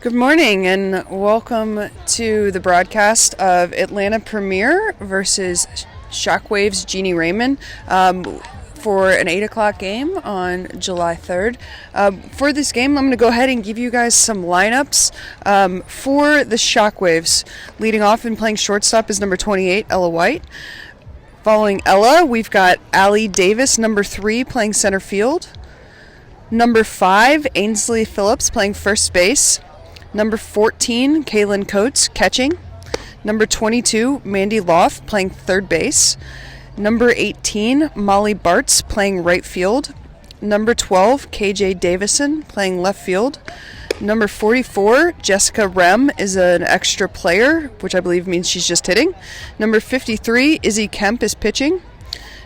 Good morning and welcome to the broadcast of Atlanta Premier versus Shockwaves Rayman for an 8 o'clock game on July 3rd. For this game, I'm going to go ahead and give you guys some lineups for the Shockwaves. Leading off and playing shortstop is number 28, Ella White. Following Ella, we've got Allie Davis, number 3, playing center field. Number 5, Ainsley Phillips, playing first base. Number 14, Kaylin Coates, catching. Number 22, Mandy Loft, playing third base. Number 18, Molly Bartz, playing right field. Number 12, KJ Davison, playing left field. Number 44, Jessica Rem, is an extra player, which I believe means she's just hitting. Number 53, Izzy Kemp, is pitching.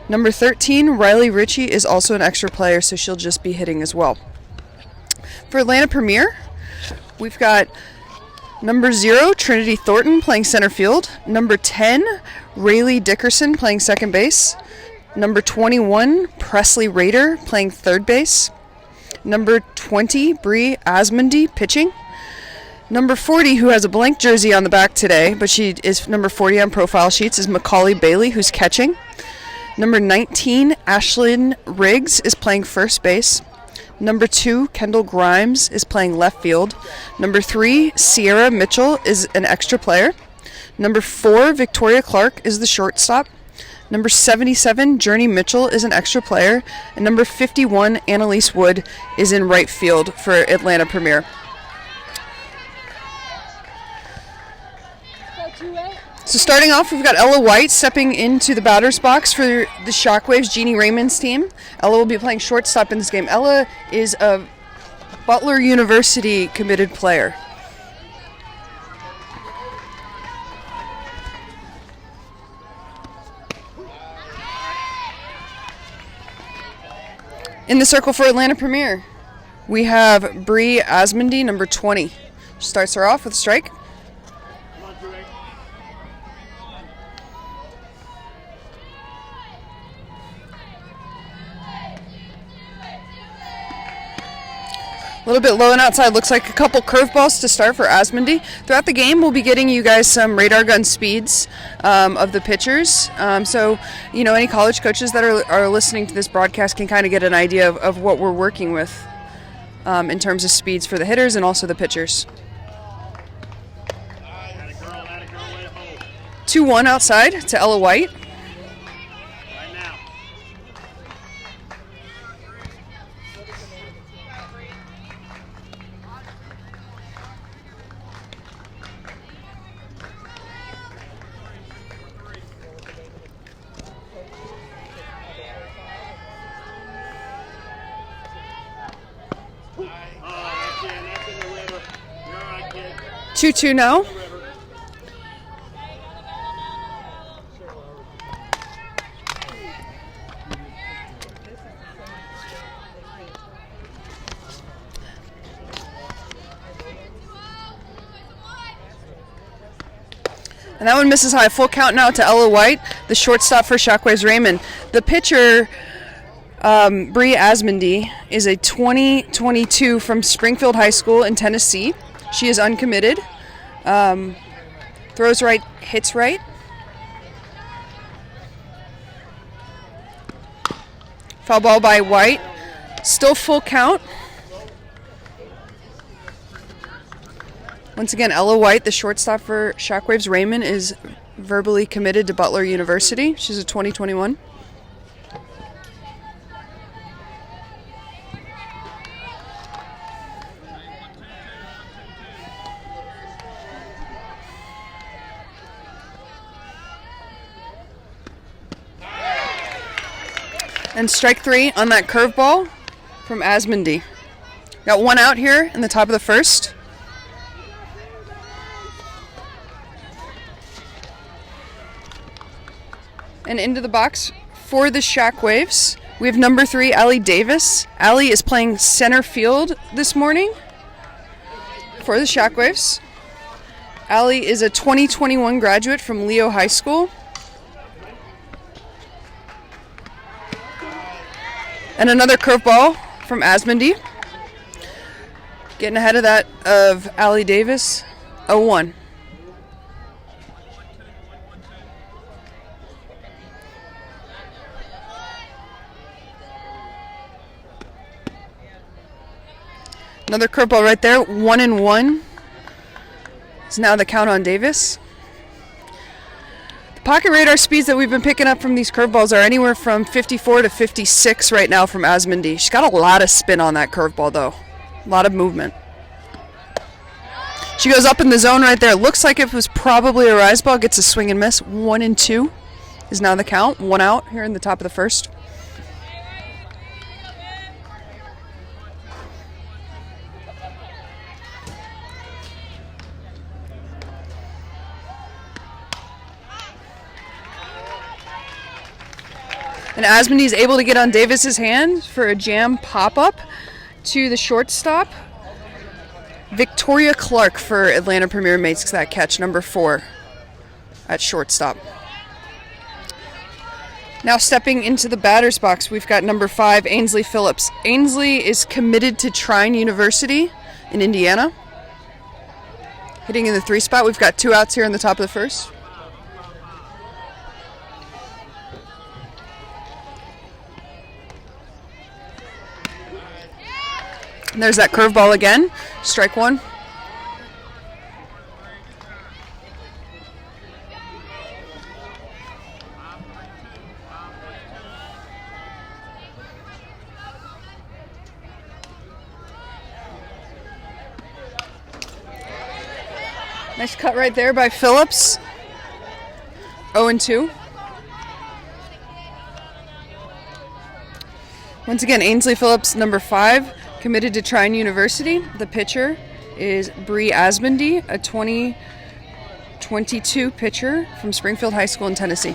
Number 13, Riley Ritchie, is also an extra player, so she'll just be hitting as well. For Atlanta Premier, we've got number 0, Trinity Thornton, playing center field. Number 10, Rayleigh Dickerson, playing second base. Number 21, Presley Rader, playing third base. Number 20, Bree Asmondy, pitching. Number 40, who has a blank jersey on the back today, but she is number 40 on profile sheets, is Macaulay Bailey, who's catching. Number 19, Ashlyn Riggs, is playing first base. Number 2, Kendall Grimes, is playing left field. Number 3, Sierra Mitchell, is an extra player. Number 4, Victoria Clark, is the shortstop. Number 77, Journey Mitchell, is an extra player. And number 51, Annalise Wood, is in right field for Atlanta Premier. So starting off, we've got Ella White stepping into the batter's box for the Shockwaves Jeannie Raymond's team. Ella will be playing shortstop in this game. Ella is a Butler University committed player. In the circle for Atlanta Premier, we have Bree Asmondy, number 20. She starts her off with a strike. A little bit low and outside. Looks like a couple curveballs to start for Asmondy. Throughout the game, we'll be getting you guys some radar gun speeds of the pitchers. So, any college coaches that are listening to this broadcast can kind of get an idea of what we're working with in terms of speeds for the hitters and also the pitchers. 2-1 outside to Ella White. Two 2 now. And that one misses high. Full count now to Ella White, the shortstop for Shockwaves Rayman. The pitcher, Bree Asmondy, is a 2022 from Springfield High School in Tennessee. She is uncommitted. Throws right, hits right. Foul ball by White. Still full count. Once again, Ella White, the shortstop for Shockwaves Rayman, is verbally committed to Butler University. She's a 2021. And strike 3 on that curveball from Asmondy. Got one out here in the top of the first. And into the box for the Shockwaves, we have number 3, Allie Davis. Allie is playing center field this morning for the Shockwaves. Allie is a 2021 graduate from Leo High School. And another curveball from Asmondy. Getting ahead of that of Allie Davis, 0-1. Another curveball right there, 1-1. It's now the count on Davis. The pocket radar speeds that we've been picking up from these curveballs are anywhere from 54 to 56 right now from Asmundee. She's got a lot of spin on that curveball though. A lot of movement. She goes up in the zone right there. Looks like it was probably a rise ball. Gets a swing and miss. 1-2 is now the count. 1 out here in the top of the first. And Asmundee is able to get on Davis's hand for a jam pop-up to the shortstop. Victoria Clark for Atlanta Premier makes that catch, number 4 at shortstop. Now stepping into the batter's box, we've got number 5, Ainsley Phillips. Ainsley is committed to Trine University in Indiana. Hitting in the 3 spot. We've got 2 outs here in the top of the first. And there's that curveball again. Strike 1. Nice cut right there by Phillips. 0-2. Once again, Ainsley Phillips, number 5, committed to Trine University. The pitcher is Bree Asmundee, a 2022 pitcher from Springfield High School in Tennessee.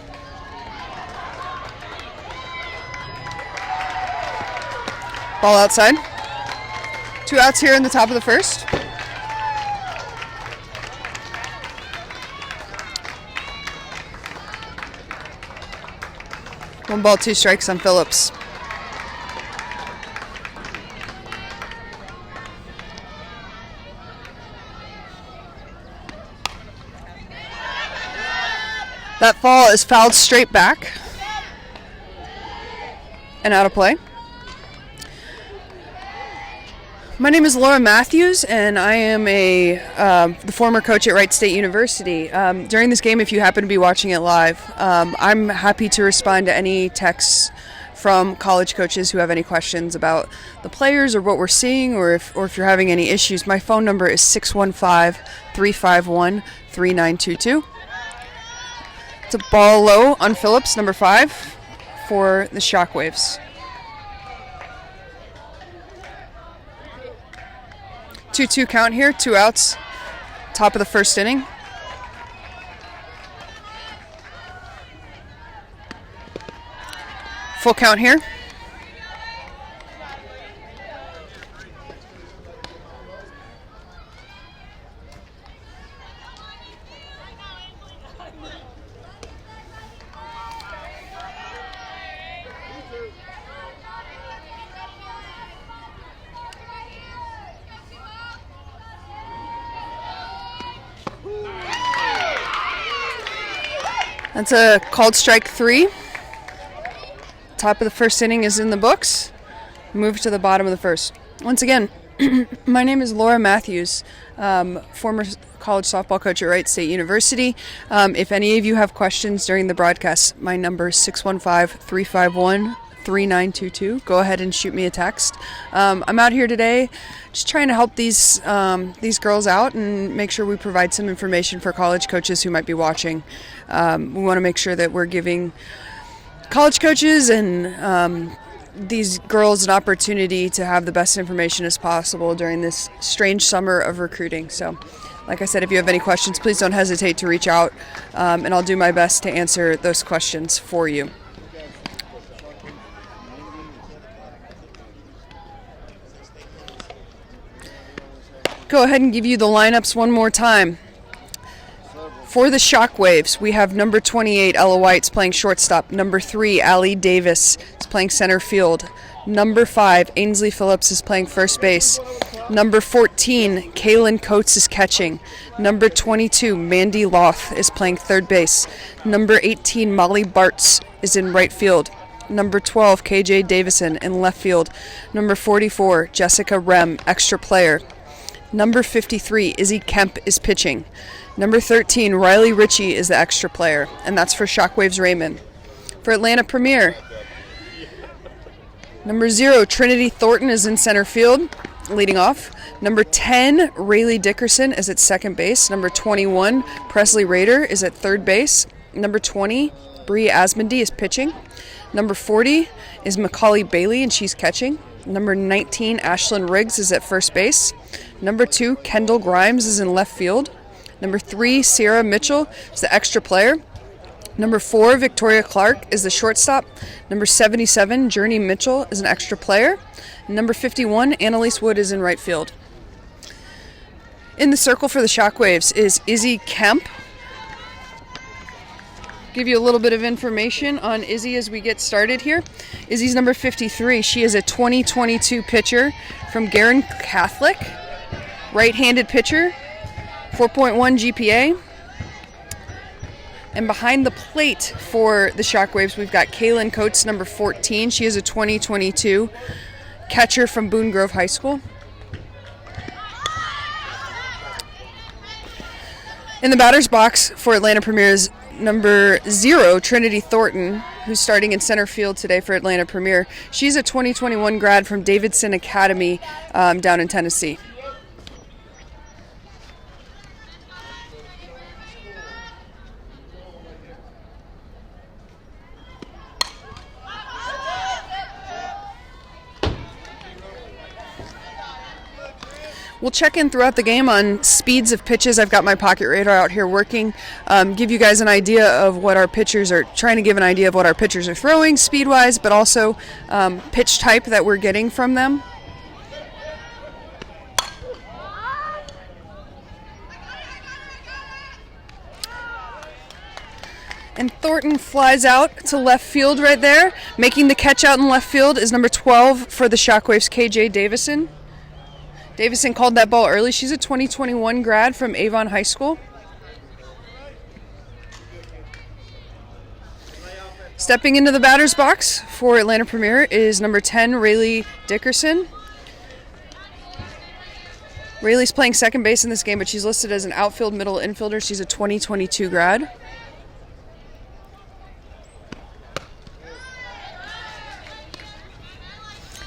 Ball outside. 2 outs here in the top of the first. One ball, 2 strikes on Phillips. That ball is fouled straight back and out of play. My name is Laura Matthews, and I am the former coach at Wright State University. During this game, if you happen to be watching it live, I'm happy to respond to any texts from college coaches who have any questions about the players or what we're seeing, or if you're having any issues. My phone number is 615-351-3922. It's a ball low on Phillips, number 5, for the Shockwaves. 2-2 count here, 2 outs, top of the first inning. Full count here. That's a called strike 3. Top of the first inning is in the books. Move to the bottom of the first. Once again, my name is Laura Matthews, former college softball coach at Wright State University. If any of you have questions during the broadcast, my number is 615-351-3922. Go ahead and shoot me a text. I'm out here today just trying to help these girls out and make sure we provide some information for college coaches who might be watching. We want to make sure that we're giving college coaches and these girls an opportunity to have the best information as possible during this strange summer of recruiting. So, like I said, if you have any questions, please don't hesitate to reach out, and I'll do my best to answer those questions for you. Go ahead and give you the lineups one more time. For the Shockwaves, we have number 28, Ella White's playing shortstop. Number 3, Allie Davis is playing center field. Number 5, Ainsley Phillips is playing first base. Number 14, Kaylin Coates is catching. Number 22, Mandy Loth is playing third base. Number 18, Molly Bartz is in right field. Number 12, KJ Davison in left field. Number 44, Jessica Rem, extra player. Number 53, Izzy Kemp is pitching. Number 13, Riley Ritchie is the extra player, and that's for Shockwaves Rayman. For Atlanta Premier, number 0, Trinity Thornton is in center field, leading off. Number 10, Rayleigh Dickerson is at second base. Number 21, Presley Rader is at third base. Number 20, Bree Asmondy is pitching. Number 40 is Macaulay Bailey, and she's catching. Number 19, Ashlyn Riggs is at first base. Number 2, Kendall Grimes is in left field. Number 3, Sierra Mitchell is the extra player. Number 4, Victoria Clark is the shortstop. Number 77, Journey Mitchell is an extra player. And number 51, Annalise Wood is in right field. In the circle for the Shockwaves is Izzy Kemp. Give you a little bit of information on Izzy as we get started here. Izzy's number 53. She is a 2022 pitcher from Garin Catholic. Right-handed pitcher, 4.1 GPA. And behind the plate for the Shockwaves, we've got Kaylin Coates, number 14. She is a 2022 catcher from Boone Grove High School. In the batter's box for Atlanta Premier is number 0, Trinity Thornton, who's starting in center field today for Atlanta Premier. She's a 2021 grad from Davidson Academy down in Tennessee. We'll check in throughout the game on speeds of pitches. I've got my pocket radar out here working. Give you guys an idea of what our pitchers are, trying to give an idea of what our pitchers are throwing speed-wise, but also pitch type that we're getting from them. And Thornton flies out to left field right there. Making the catch out in left field is number 12 for the Shockwaves, KJ Davison. Davison called that ball early. She's a 2021 grad from Avon High School. Stepping into the batter's box for Atlanta Premier is number 10, Rayleigh Dickerson. Rayleigh's playing second base in this game, but she's listed as an outfield middle infielder. She's a 2022 grad.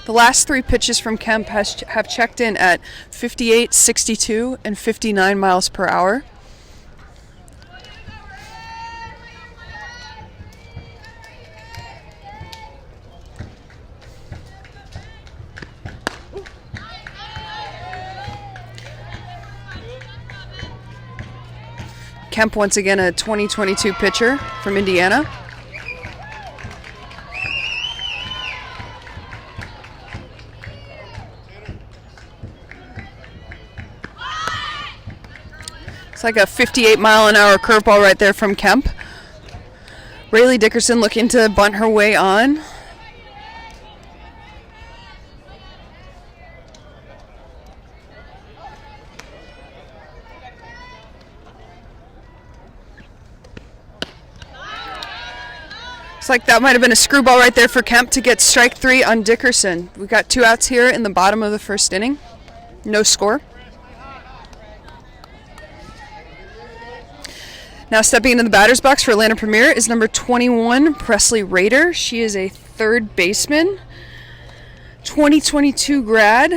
The last 3 pitches from Kemp have checked in at 58, 62, and 59 miles per hour. Kemp, once again, a 2022 pitcher from Indiana. It's like a 58-mile-an-hour curveball right there from Kemp. Rayleigh Dickerson looking to bunt her way on. Looks like that might have been a screwball right there for Kemp to get strike 3 on Dickerson. We've got 2 outs here in the bottom of the first inning. No score. Now stepping into the batter's box for Atlanta Premier is number 21, Presley Rader. She is a third baseman, 2022 grad,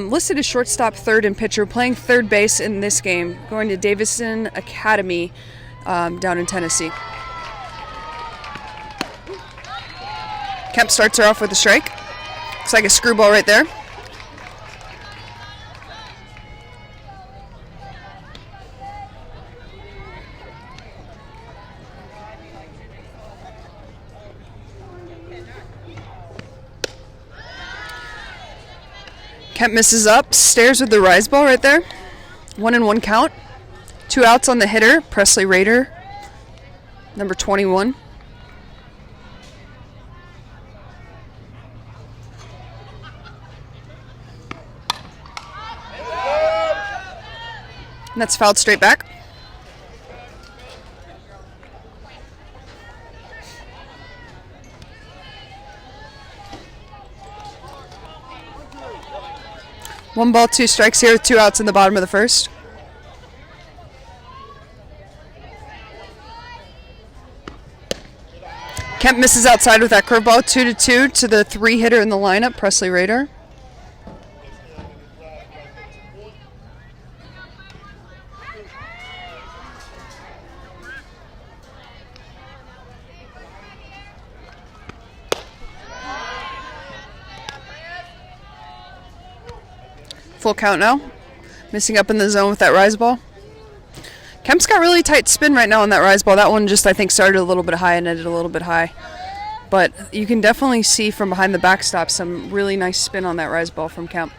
listed as shortstop, third, and pitcher, playing third base in this game, going to Davidson Academy down in Tennessee. Kemp starts her off with a strike. Looks like a screwball right there. Kemp misses up, stares with the rise ball right there. 1-1 count. 2 outs on the hitter, Presley Rader, number 21. And that's fouled straight back. One ball, 2 strikes here with 2 outs in the bottom of the first. Kemp misses outside with that curveball. 2-2 to the 3 hitter in the lineup, Presley Rader. Full count now. Missing up in the zone with that rise ball. Kemp's got really tight spin right now on that rise ball. That one just, I think, started a little bit high and ended a little bit high. But you can definitely see from behind the backstop some really nice spin on that rise ball from Kemp.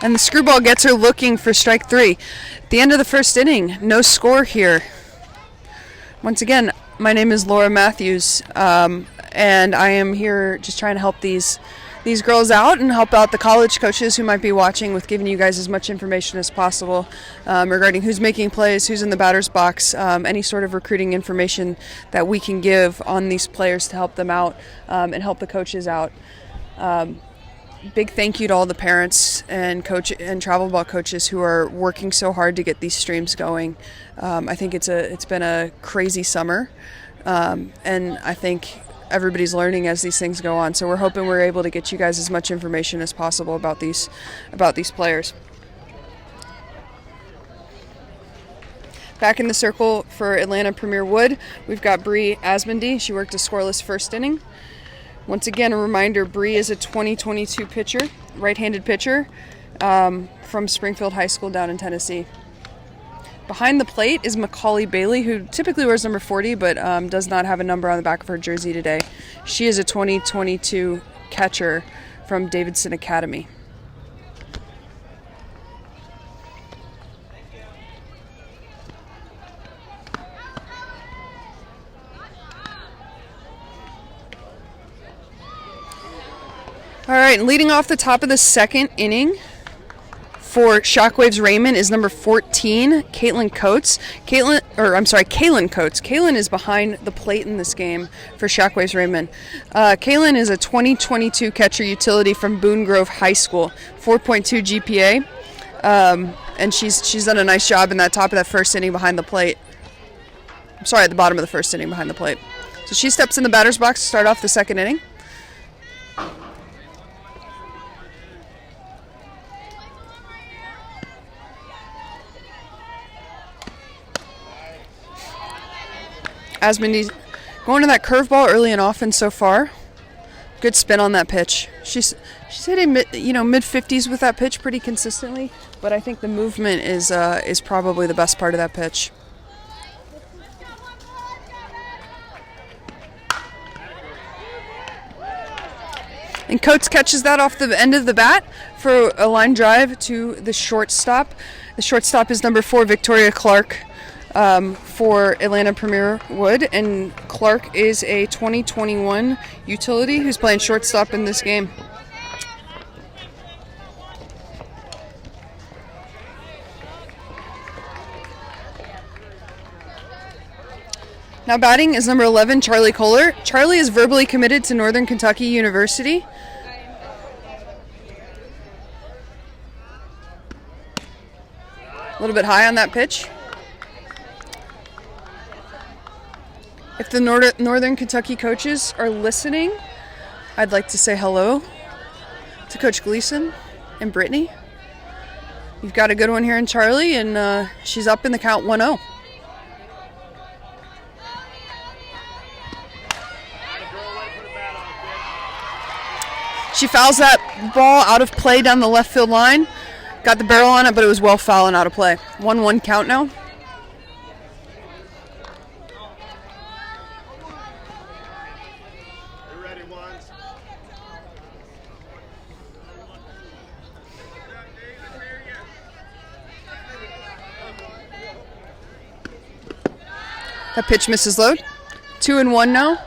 And the screwball gets her looking for strike 3. At the end of the first inning, no score here. Once again, my name is Laura Matthews, and I am here just trying to help these girls out and help out the college coaches who might be watching with giving you guys as much information as possible regarding who's making plays, who's in the batter's box, any sort of recruiting information that we can give on these players to help them out and help the coaches out. Big thank you to all the parents and coach and travel ball coaches who are working so hard to get these streams going. I think it's been a crazy summer, and I think everybody's learning as these things go on. So we're hoping we're able to get you guys as much information as possible about these players. Back in the circle for Atlanta Premier Wood, we've got Bree Asmondy. She worked a scoreless first inning. Once again, a reminder, Bree is a 2022 pitcher, right-handed pitcher from Springfield High School down in Tennessee. Behind the plate is Macaulay Bailey, who typically wears number 40, but does not have a number on the back of her jersey today. She is a 2022 catcher from Davidson Academy. All right, leading off the top of the second inning for Shockwaves Rayman is number 14, Kaylin Coates. Kaylin Coates. Kaylin is behind the plate in this game for Shockwaves Rayman. Kaylin is a 2022 catcher utility from Boone Grove High School, 4.2 GPA, and she's done a nice job in that top of that first inning behind the plate. I'm sorry, at the bottom of the first inning behind the plate. So she steps in the batter's box to start off the second inning. Asmondy's going to that curveball early and often so far. Good spin on that pitch. She's hitting mid 50s with that pitch pretty consistently, but I think the movement is probably the best part of that pitch. And Coates catches that off the end of the bat for a line drive to the shortstop. The shortstop is number 4, Victoria Clark. For Atlanta Premier Wood, and Clark is a 2021 utility who's playing shortstop in this game. Now batting is number 11, Charlie Kohler. Charlie is verbally committed to Northern Kentucky University. A little bit high on that pitch. If the Northern Kentucky coaches are listening, I'd like to say hello to Coach Gleason and Brittany. You've got a good one here in Charlie, and she's up in the count 1-0. She fouls that ball out of play down the left field line. Got the barrel on it, but it was well foul and out of play. 1-1 count now. That pitch misses load. 2-1 now.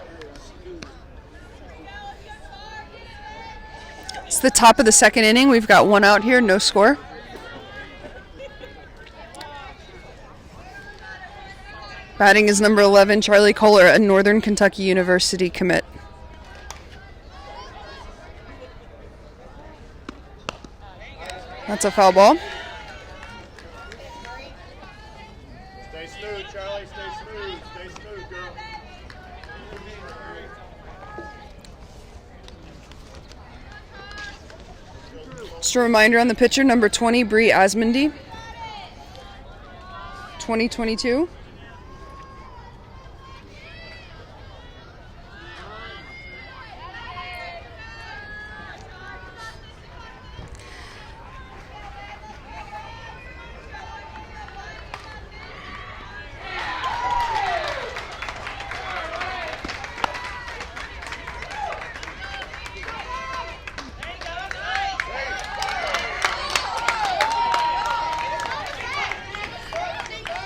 the top of the second inning. We've got one out here, no score. Batting is number 11, Charlie Kohler, a Northern Kentucky University commit. That's a foul ball. Stay smooth, Charlie. Stay smooth. Stay smooth, girl. Just a reminder on the pitcher, number 20, Bree Asmondy. 2022.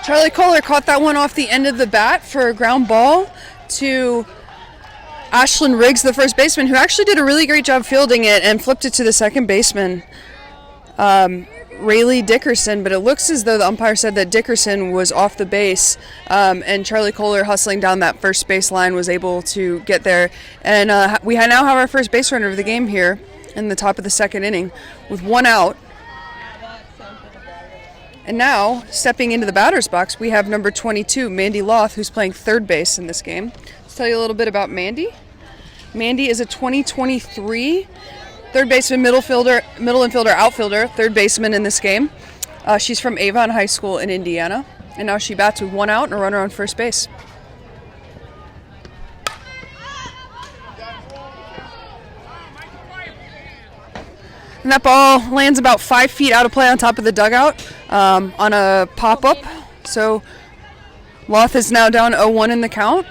Charlie Kohler caught that one off the end of the bat for a ground ball to Ashlyn Riggs, the first baseman, who actually did a really great job fielding it and flipped it to the second baseman, Rayleigh Dickerson. But it looks as though the umpire said that Dickerson was off the base, and Charlie Kohler, hustling down that first base line, was able to get there. And we now have our first base runner of the game here in the top of the second inning with one out. And now, stepping into the batter's box, we have number 22, Mandy Loth, who's playing third base in this game. Let's tell you a little bit about Mandy. Mandy is a 2023 third baseman, middle infielder, outfielder, third baseman in this game. She's from Avon High School in Indiana, and now she bats with one out and a runner on first base. And that ball lands about 5 feet out of play on top of the dugout on a pop-up. So Loth is now down 0-1 in the count.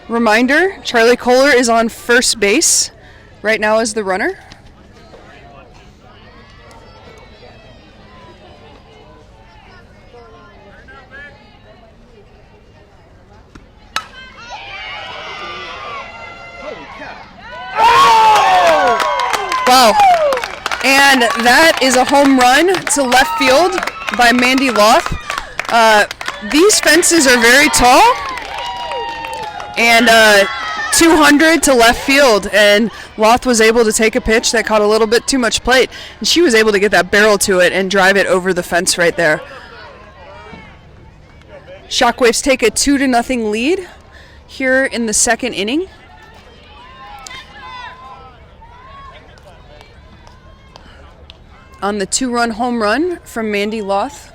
Reminder, Charlie Kohler is on first base right now as the runner. Wow. And that is a home run to left field by Mandy Loth. These fences are very tall, and 200 to left field, and Loth was able to take a pitch that caught a little bit too much plate, and she was able to get that barrel to it and drive it over the fence right there. Shockwaves take a 2-0 lead here in the second inning. On the 2-run home run from Mandy Loth.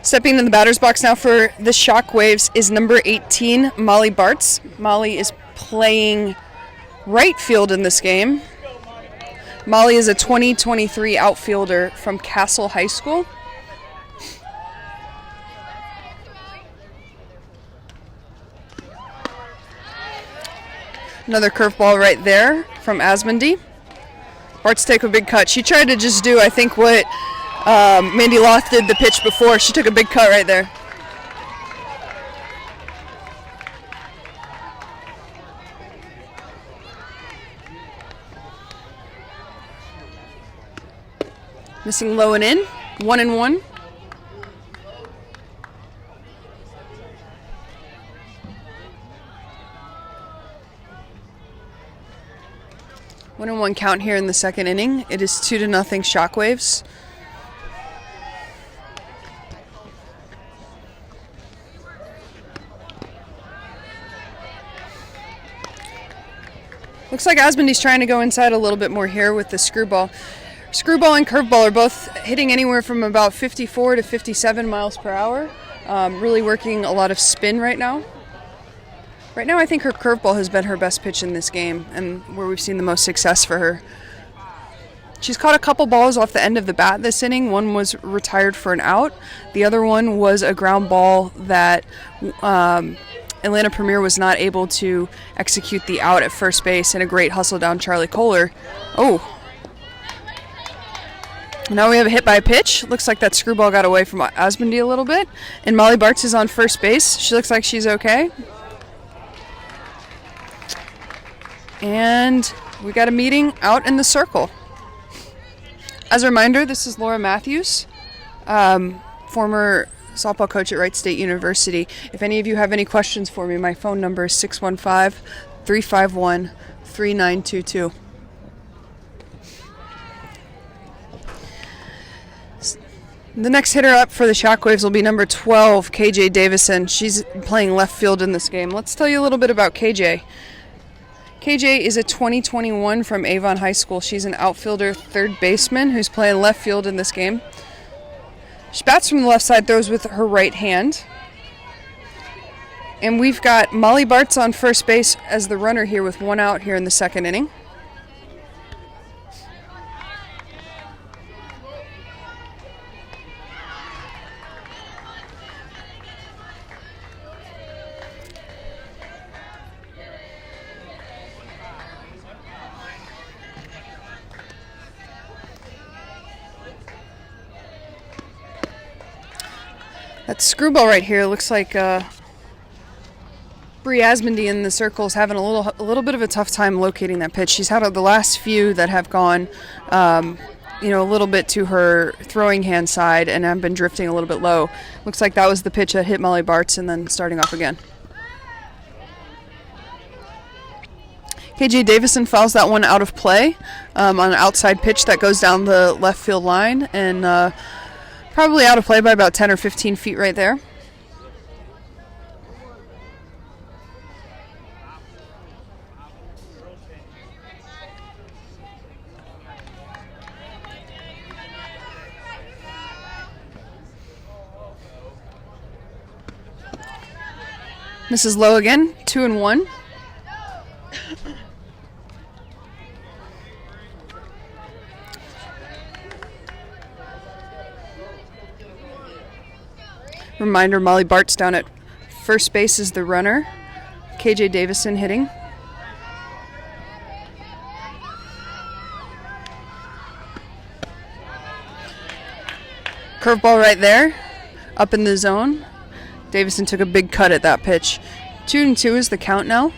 Stepping in the batter's box now for the Shockwaves is number 18, Molly Bartz. Molly is playing right field in this game. Molly is a 2023 outfielder from Castle High School. Another curveball right there from Asmondy. Bartz take a big cut. She tried to just do, I think, what Mandy Loth did the pitch before. She took a big cut right there. Missing low and in, 1-1. One and one count here in the second inning. It is 2-0 Shockwaves. Looks like Asmondy's trying to go inside a little bit more here with the screwball. Screwball and curveball are both hitting anywhere from about 54 to 57 miles per hour. Really working a lot of spin right now. Right now, I think her curveball has been her best pitch in this game and where we've seen the most success for her. She's caught a couple balls off the end of the bat this inning. One was retired for an out. The other one was a ground ball that Atlanta Premier was not able to execute the out at first base, and a great hustle down Charlie Kohler. Oh. Now we have a hit by a pitch. Looks like that screwball got away from Osmondy a little bit. And Molly Bartz is on first base. She looks like she's okay. And we got a meeting out in the circle. As a reminder, this is Laura Matthews, former softball coach at Wright State University. If any of you have any questions for me, my phone number is 615-351-3922. The next hitter up for the Shockwaves will be number 12, KJ Davison. She's playing left field in this game. Let's tell you a little bit about KJ. KJ is a 2021 from Avon High School. She's an outfielder, third baseman who's playing left field in this game. She bats from the left side, throws with her right hand. And we've got Molly Bartz on first base as the runner here with one out here in the second inning. That screwball right here looks like Bree Asmondy in the circle is having a little bit of a tough time locating that pitch. She's had the last few that have gone, a little bit to her throwing hand side and have been drifting a little bit low. Looks like that was the pitch that hit Molly Bartz and then starting off again. KJ Davison fouls that one out of play on an outside pitch that goes down the left field line and probably out of play by about 10 or 15 feet right there. This is low again, 2-1. Reminder, Molly Bartz down at first base is the runner. KJ Davison hitting. Curveball right there, up in the zone. Davison took a big cut at that pitch. 2-2 is the count now.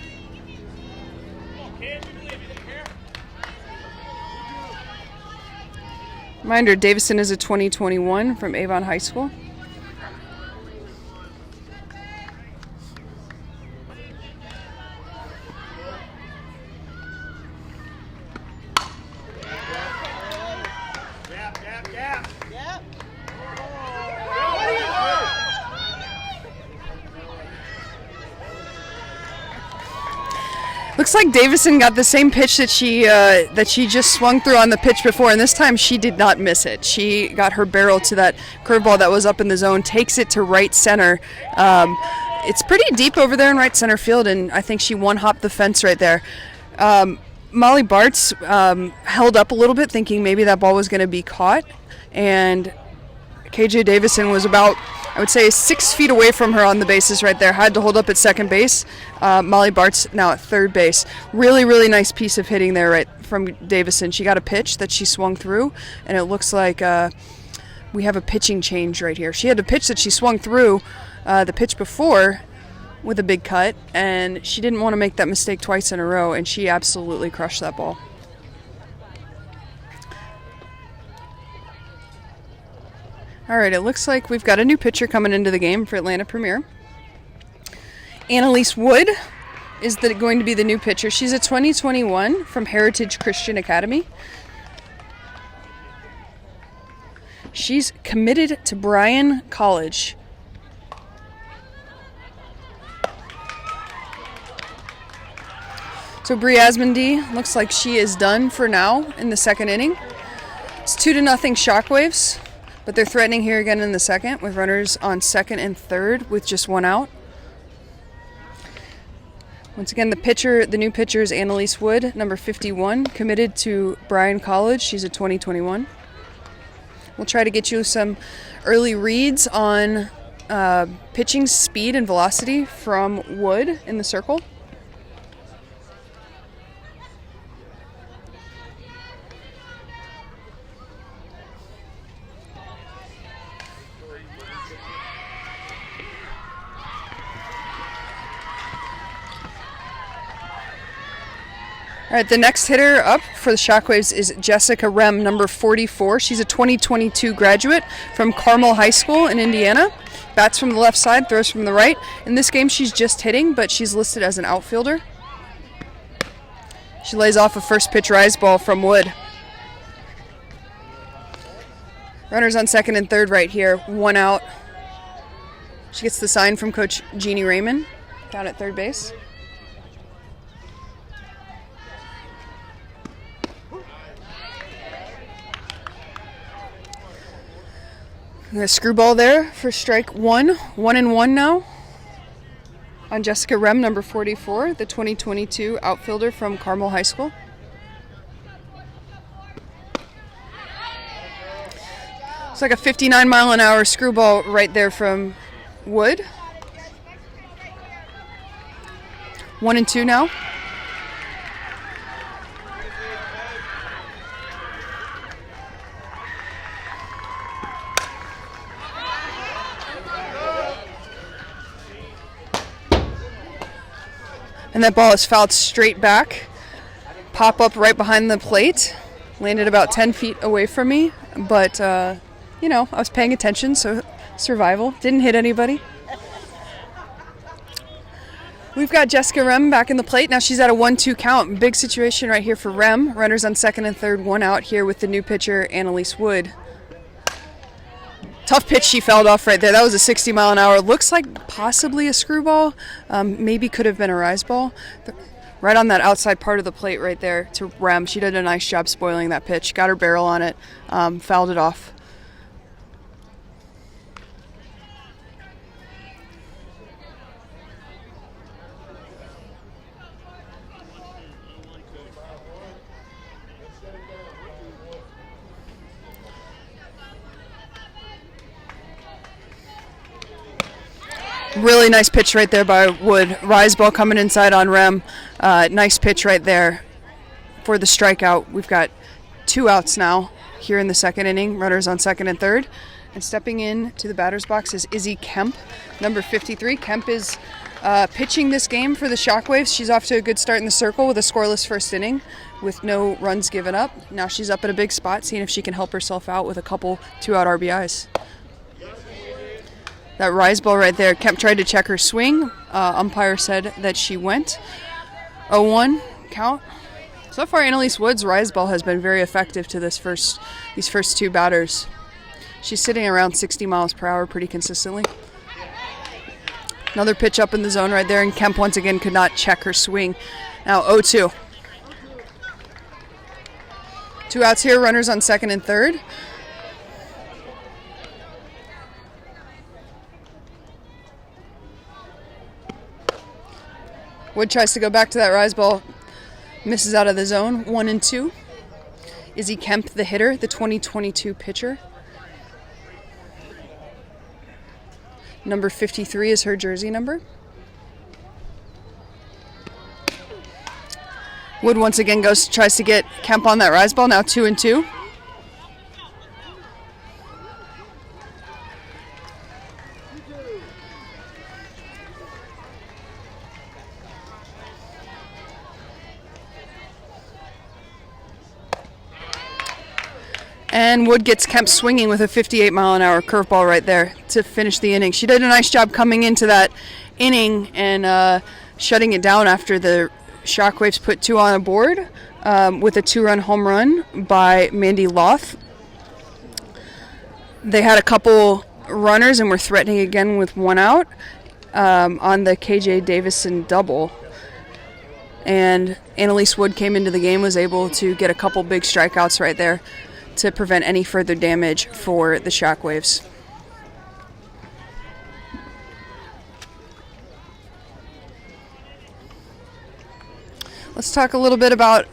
Reminder, Davison is a 2021 from Avon High School. Looks like Davison got the same pitch that she just swung through on the pitch before, and this time she did not miss it. She got her barrel to that curveball that was up in the zone, takes it to right center. It's pretty deep over there in right center field, and I think she one-hopped the fence right there. Molly Bartz held up a little bit, thinking maybe that ball was going to be caught, and KJ Davison was about, I would say, 6 feet away from her on the bases right there. Had to hold up at second base. Molly Bartz now at third base. Really, really nice piece of hitting there right from Davison. She got a pitch that she swung through, and it looks like we have a pitching change right here. She had a pitch that she swung through the pitch before with a big cut, and she didn't want to make that mistake twice in a row, and she absolutely crushed that ball. All right, it looks like we've got a new pitcher coming into the game for Atlanta Premier. Annalise Wood is going to be the new pitcher. She's a 2021 from Heritage Christian Academy. She's committed to Bryan College. So Bree Asmondy looks like she is done for now in the second inning. It's 2-0 Shockwaves. But they're threatening here again in the second with runners on second and third with just one out. Once again, the new pitcher is Annalise Wood, number 51, committed to Bryan College. She's a 2021. We'll try to get you some early reads on pitching speed and velocity from Wood in the circle. All right, the next hitter up for the Shockwaves is Jessica Rem, number 44. She's a 2022 graduate from Carmel High School in Indiana. Bats from the left side, throws from the right. In this game, she's just hitting, but she's listed as an outfielder. She lays off a first pitch rise ball from Wood. Runners on second and third right here, 1 out. She gets the sign from Coach Jeannie Rayman down at third base. A screwball there for strike 1. 1-1 now on Jessica Rem, number 44, the 2022 outfielder from Carmel High School. It's like a 59-mile-an-hour screwball right there from Wood. 1-2 now. And that ball is fouled straight back. Pop up right behind the plate. Landed about 10 feet away from me. But, I was paying attention, so survival. Didn't hit anybody. We've got Jessica Rem back in the plate. Now she's at a 1-2 count. Big situation right here for Rem. Runners on second and third, 1 out here with the new pitcher, Annalise Wood. Tough pitch she fouled off right there. That was a 60-mile-an-hour. Looks like possibly a screwball. Maybe could have been a rise ball. Right on that outside part of the plate right there to Rem. She did a nice job spoiling that pitch. Got her barrel on it. Fouled it off. Really nice pitch right there by Wood. Rise ball coming inside on Rem. Nice pitch right there for the strikeout. We've got 2 outs now here in the second inning. Runners on second and third. And stepping in to the batter's box is Izzy Kemp, number 53. Kemp is pitching this game for the Shockwaves. She's off to a good start in the circle with a scoreless first inning with no runs given up. Now she's up at a big spot, seeing if she can help herself out with a couple 2-out RBIs. That rise ball right there. Kemp tried to check her swing. Umpire said that she went. 0-1 count. So far, Annalise Wood's rise ball has been very effective to these first 2 batters. She's sitting around 60 miles per hour pretty consistently. Another pitch up in the zone right there, and Kemp once again could not check her swing. Now 0-2. 2 outs here, runners on second and third. Wood tries to go back to that rise ball. Misses out of the zone. 1-2. Izzy Kemp, the hitter, the 2022 pitcher. Number 53 is her jersey number. Wood once again tries to get Kemp on that rise ball. Now 2-2. And Wood gets Kemp swinging with a 58-mile-an-hour curveball right there to finish the inning. She did a nice job coming into that inning and shutting it down after the Shockwaves put 2 on the board with a 2-run home run by Mandy Loth. They had a couple runners and were threatening again with 1 out on the KJ Davison double. And Annalise Wood came into the game, was able to get a couple big strikeouts right there to prevent any further damage for the Shockwaves. Let's talk a little bit about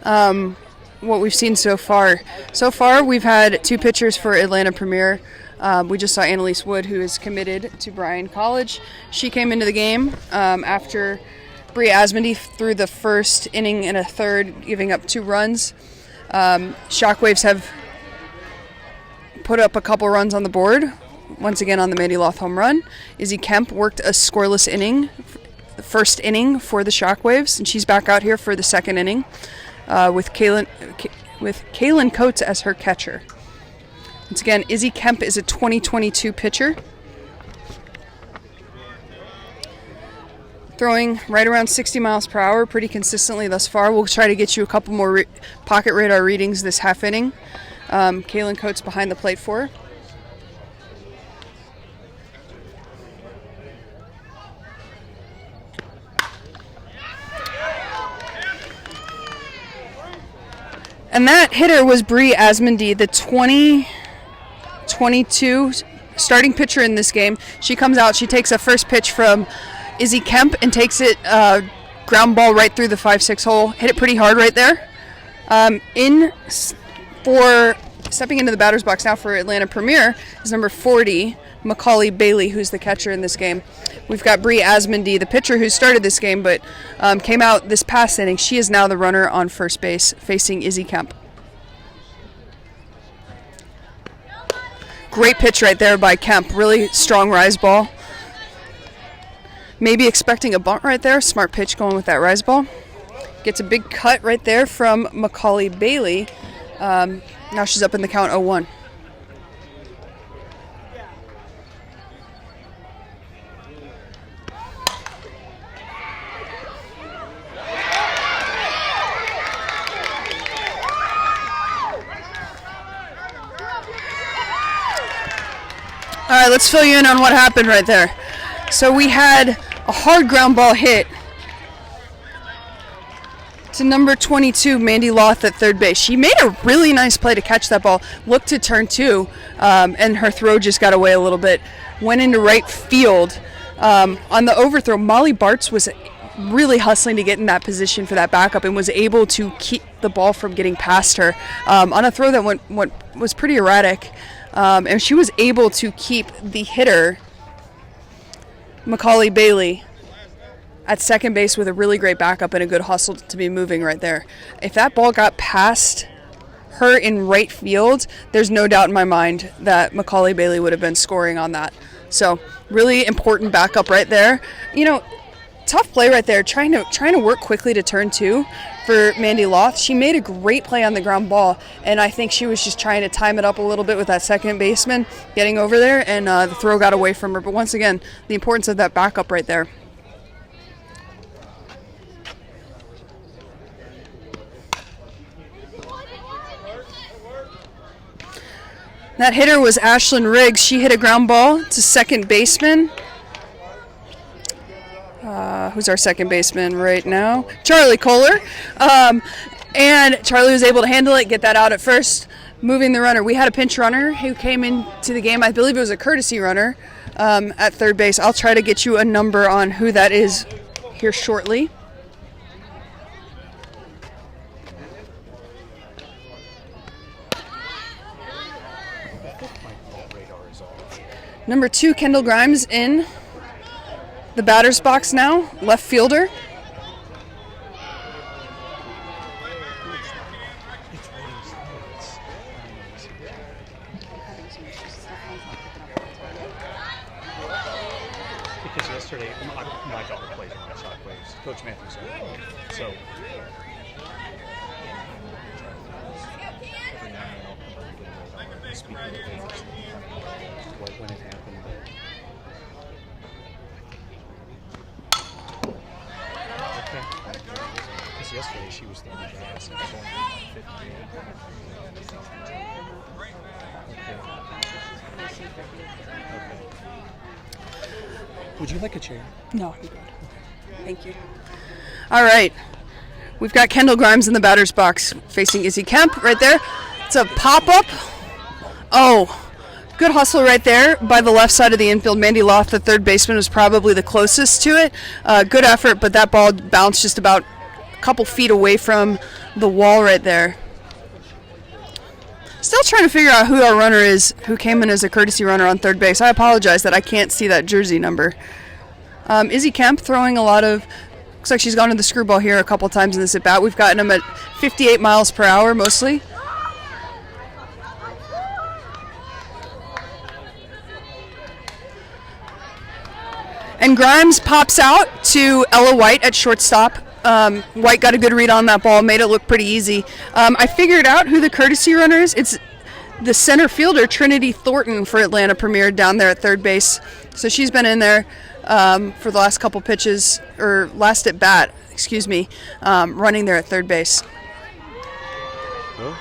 what we've seen so far. So far, we've had 2 pitchers for Atlanta Premier We just saw Annalise Wood, who is committed to Bryan College. She came into the game after Bree Asmondy threw the first inning and a third, giving up 2 runs. Shockwaves have put up a couple runs on the board, once again on the Mandy Loth home run. Izzy Kemp worked a scoreless inning, the first inning for the Shockwaves, and she's back out here for the second inning with Kaylin Coates as her catcher. Once again, Izzy Kemp is a 2022 pitcher, throwing right around 60 miles per hour pretty consistently thus far. We'll try to get you a couple more pocket radar readings this half inning. Kaylin Coates behind the plate for her. And that hitter was Bree Asmondy, the 2022 starting pitcher in this game. She comes out, she takes a first pitch from Izzy Kemp and takes it ground ball right through the 5-6 hole. Hit it pretty hard right there. For stepping into the batter's box now for Atlanta Premier is number 40, Macaulay Bailey, who's the catcher in this game. We've got Bree Asmondy, the pitcher who started this game but came out this past inning. She is now the runner on first base facing Izzy Kemp. Great pitch right there by Kemp. Really strong rise ball. Maybe expecting a bunt right there. Smart pitch going with that rise ball. Gets a big cut right there from Macaulay Bailey. Now she's up in the count 0-1. All right, let's fill you in on what happened right there. So we had a hard ground ball hit to number 22, Mandy Loth at third base. She made a really nice play to catch that ball, looked to turn 2, and her throw just got away a little bit. Went into right field. On the overthrow, Molly Bartz was really hustling to get in that position for that backup and was able to keep the ball from getting past her on a throw that was pretty erratic. And she was able to keep the hitter, Macaulay Bailey, at second base with a really great backup and a good hustle to be moving right there. If that ball got past her in right field, there's no doubt in my mind that Macaulay Bailey would have been scoring on that. So really important backup right there. You know, tough play right there, trying to work quickly to turn 2 for Mandy Loth. She made a great play on the ground ball, and I think she was just trying to time it up a little bit with that second baseman getting over there, and the throw got away from her. But once again, the importance of that backup right there. That hitter was Ashlyn Riggs. She hit a ground ball to second baseman. Who's our second baseman right now? Charlie Kohler. And Charlie was able to handle it, get that out at first, moving the runner. We had a pinch runner who came into the game. I believe it was a courtesy runner at third base. I'll try to get you a number on who that is here shortly. Number 2, Kendall Grimes in the batter's box now, left fielder. Because yesterday, my daughter plays in the Shockwaves, Coach Matthews. So every now and then I'll come over to the speak of the papers, when it happened. Because yesterday she was throwing gas and was only 58. Would you like a chair? No, I'm good. Thank you. All right. We've got Kendall Grimes in the batter's box facing Izzy Kemp right there. It's a pop-up. Oh, good hustle right there by the left side of the infield. Mandy Loth, the third baseman, was probably the closest to it. Good effort, but that ball bounced just about a couple feet away from the wall right there. Still trying to figure out who our runner is, who came in as a courtesy runner on third base. I apologize that I can't see that jersey number. Izzy Kemp throwing a lot of, looks like she's gone to the screwball here a couple times in this at-bat. We've gotten them at 58 miles per hour mostly. And Grimes pops out to Ella White at shortstop. White got a good read on that ball, made it look pretty easy. I figured out who the courtesy runner is. It's the center fielder, Trinity Thornton, for Atlanta Premier down there at third base. So she's been in there for the last couple pitches, or last at bat, excuse me, running there at third base. Huh?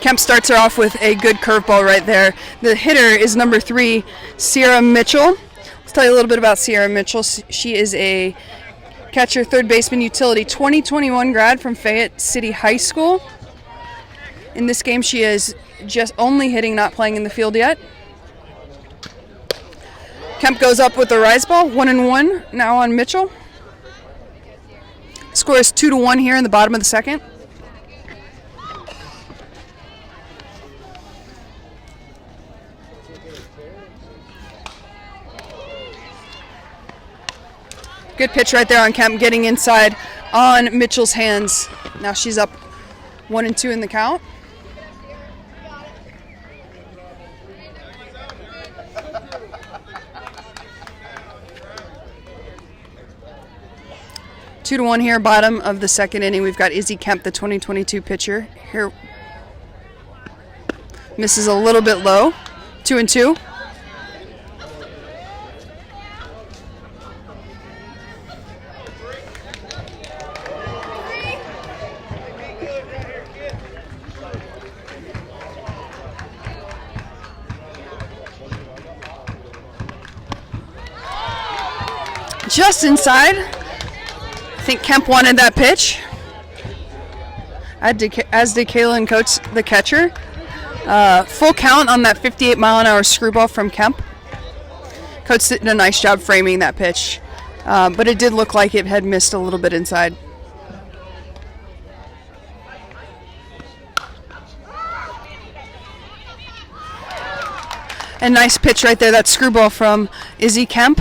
Kemp starts her off with a good curveball right there. The hitter is number 3, Sierra Mitchell. Let's tell you a little bit about Sierra Mitchell. She is a catcher, third baseman, utility, 2021 grad from Fayette City High School. In this game, she is just only hitting, not playing in the field yet. Kemp goes up with the rise ball, 1-1 now on Mitchell. Score is 2-1 here in the bottom of the second. Good pitch right there on Kemp, getting inside on Mitchell's hands. Now she's up 1-2 in the count. Two to one here, bottom of the second inning. We've got Izzy Kemp, the 2022 pitcher. Here, misses a little bit low. 2-2. Just inside. I think Kemp wanted that pitch, as did Kaylin Coates, the catcher. Full count on that 58-mile-an-hour screwball from Kemp. Coates did a nice job framing that pitch, but it did look like it had missed a little bit inside. A nice pitch right there, that screwball from Izzy Kemp.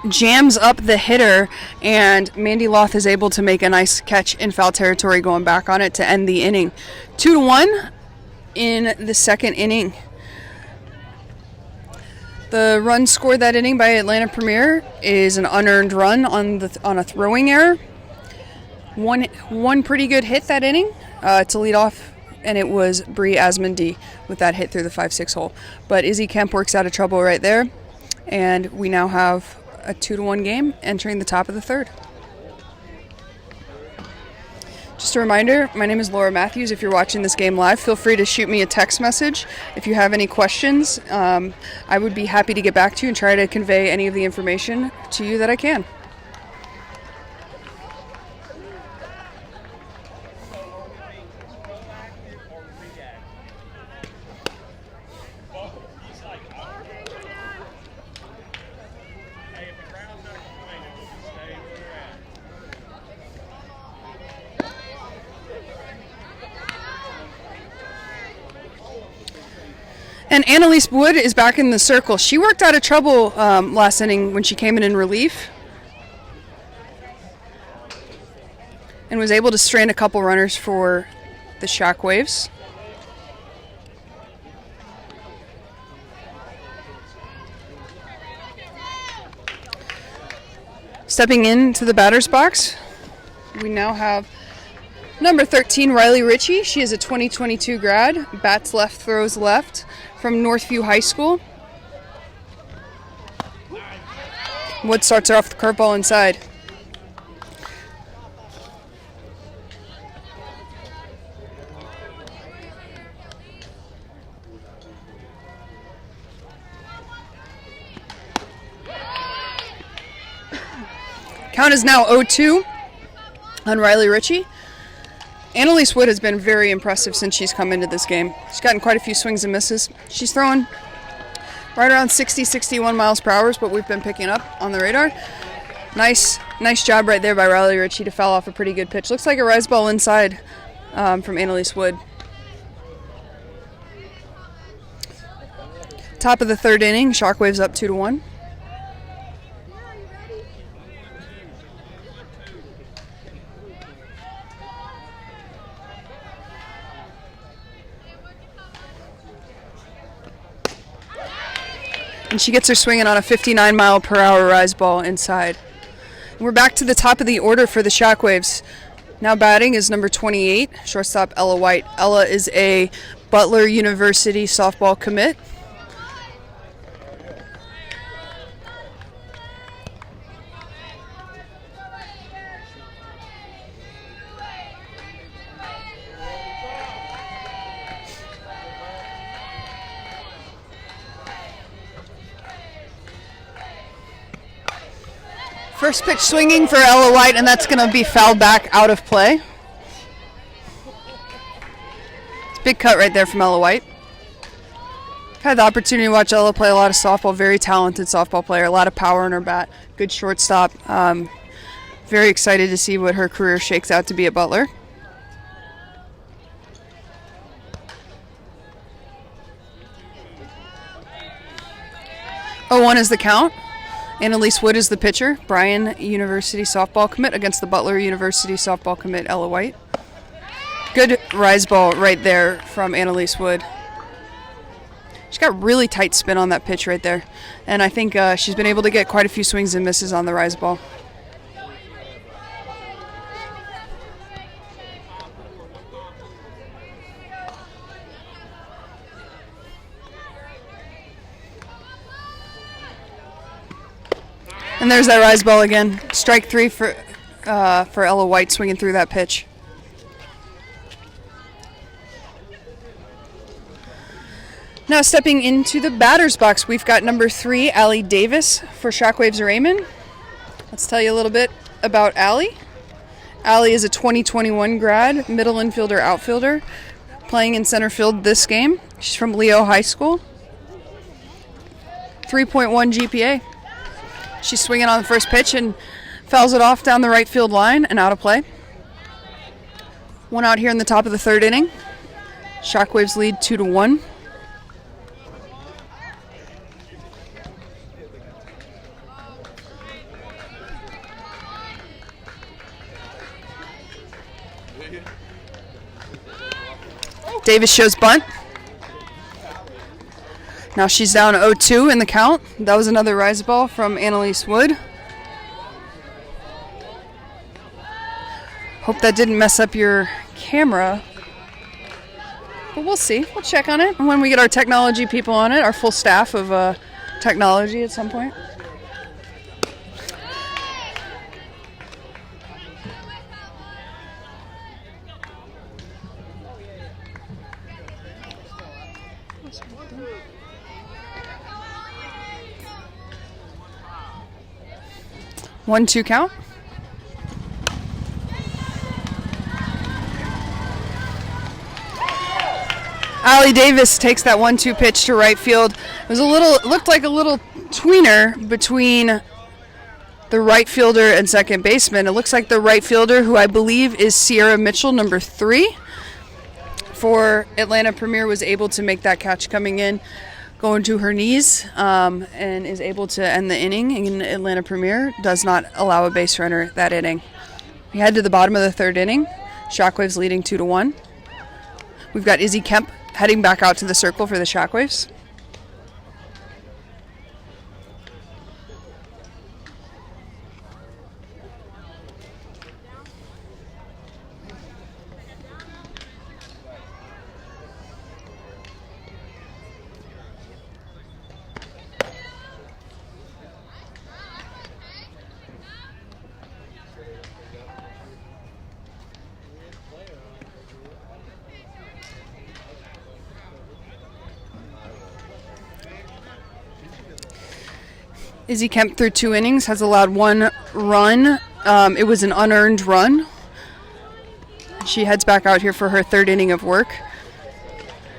Jams up the hitter, and Mandy Loth is able to make a nice catch in foul territory, going back on it to end the inning. 2-1 in the second inning. The run scored that inning by Atlanta Premier is an unearned run on a throwing error. One pretty good hit that inning to lead off, and it was Bree Asmundee with that hit through the 5-6 hole. But Izzy Kemp works out of trouble right there, and we now have a 2-1 game entering the top of the third. Just a reminder, my name is Laura Matthews. If you're watching this game live, feel free to shoot me a text message. If you have any questions, I would be happy to get back to you and try to convey any of the information to you that I can. And Annalise Wood is back in the circle. She worked out of trouble last inning when she came in relief and was able to strand a couple runners for the Shockwaves. Stepping into the batter's box, we now have number 13, Riley Ritchie. She is a 2022 grad, bats left, throws left, from Northview High School. Wood starts her off the curveball inside. Count is now 0-2 on Riley Ritchie. Annalise Wood has been very impressive since she's come into this game. She's gotten quite a few swings and misses. She's throwing right around 60, 61 miles per hour, but we've been picking up on the radar. Nice Nice job right there by Riley Ritchie to foul off a pretty good pitch. Looks like a rise ball inside from Annalise Wood. Top of the third inning, Shockwaves up 2-1. And she gets her swinging on a 59-mile-per-hour rise ball inside. We're back to the top of the order for the Shockwaves. Now batting is number 28, shortstop Ella White. Ella is a Butler University softball commit. First pitch swinging for Ella White, and that's going to be fouled back out of play. It's a big cut right there from Ella White. I've had the opportunity to watch Ella play a lot of softball. Very talented softball player, a lot of power in her bat. Good shortstop. Very excited to see what her career shakes out to be at Butler. 0-1 is the count. Annalise Wood is the pitcher. Bryan University softball commit against the Butler University softball commit, Ella White. Good rise ball right there from Annalise Wood. She's got really tight spin on that pitch right there. And I think she's been able to get quite a few swings and misses on the rise ball. And there's that rise ball again. Strike three for Ella White swinging through that pitch. Now stepping into the batter's box, we've got number 3, Allie Davis for Shockwaves Rayman. Let's tell you a little bit about Allie. Allie is a 2021 grad, middle infielder, outfielder, playing in center field this game. She's from Leo High School. 3.1 GPA. She's swinging on the first pitch and fouls it off down the right field line and out of play. One out here in the top of the third inning. Shockwaves lead 2-1. Davis shows bunt. Now she's down 0-2 in the count. That was another rise ball from Annalise Wood. Hope that didn't mess up your camera. But we'll see. We'll check on it when we get our technology people on it, our full staff of technology at some point. One, two count. Allie Davis takes that 1-2 pitch to right field. It was looked like a little tweener between the right fielder and second baseman. It looks like the right fielder, who I believe is Sierra Mitchell, number 3, for Atlanta Premier, was able to make that catch coming in, going to her knees, and is able to end the inning. And Atlanta Premier does not allow a base runner that inning. We head to the bottom of the third inning. Shockwaves leading 2-1. We've got Izzy Kemp heading back out to the circle for the Shockwaves. Izzy Kemp through 2 innings has allowed 1 run. It was an unearned run. She heads back out here for her 3rd inning of work.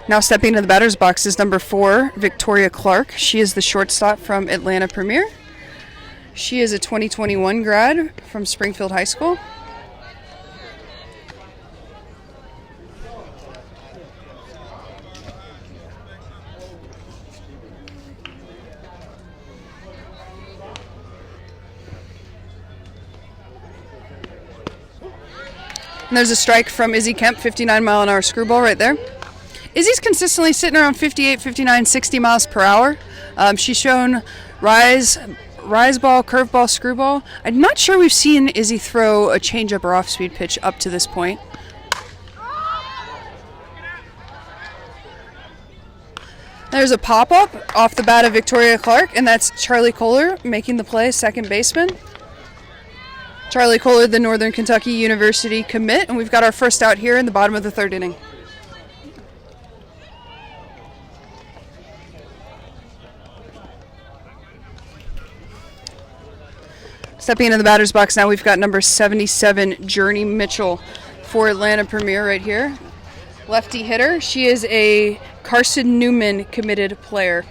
Now stepping into the batter's box is number 4, Victoria Clark. She is the shortstop from Atlanta Premier. She is a 2021 grad from Springfield High School. And there's a strike from Izzy Kemp, 59-mile-an-hour screwball right there. Izzy's consistently sitting around 58, 59, 60 miles per hour. She's shown rise ball, curveball, screwball. I'm not sure we've seen Izzy throw a changeup or off-speed pitch up to this point. There's a pop-up off the bat of Victoria Clark, and that's Charlie Kohler making the play, second baseman. Charlie Kohler, the Northern Kentucky University commit, and we've got our first out here in the bottom of the third inning. Stepping into the batter's box now, we've got number 77, Journey Mitchell for Atlanta Premier right here. Lefty hitter. She is a Carson Newman committed player.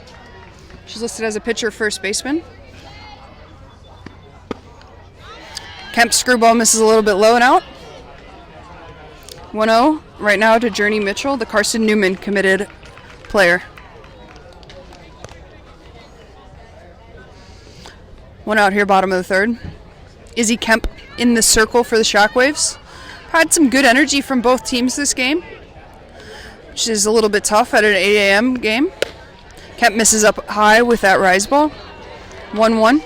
She's listed as a pitcher, first baseman. Kemp's screwball misses a little bit low and out. 1-0 right now to Journey Mitchell, the Carson Newman committed player. One out here, bottom of the third. Izzy Kemp in the circle for the Shockwaves. Had some good energy from both teams this game, which is a little bit tough at an 8 a.m. game. Kemp misses up high with that rise ball. 1-1.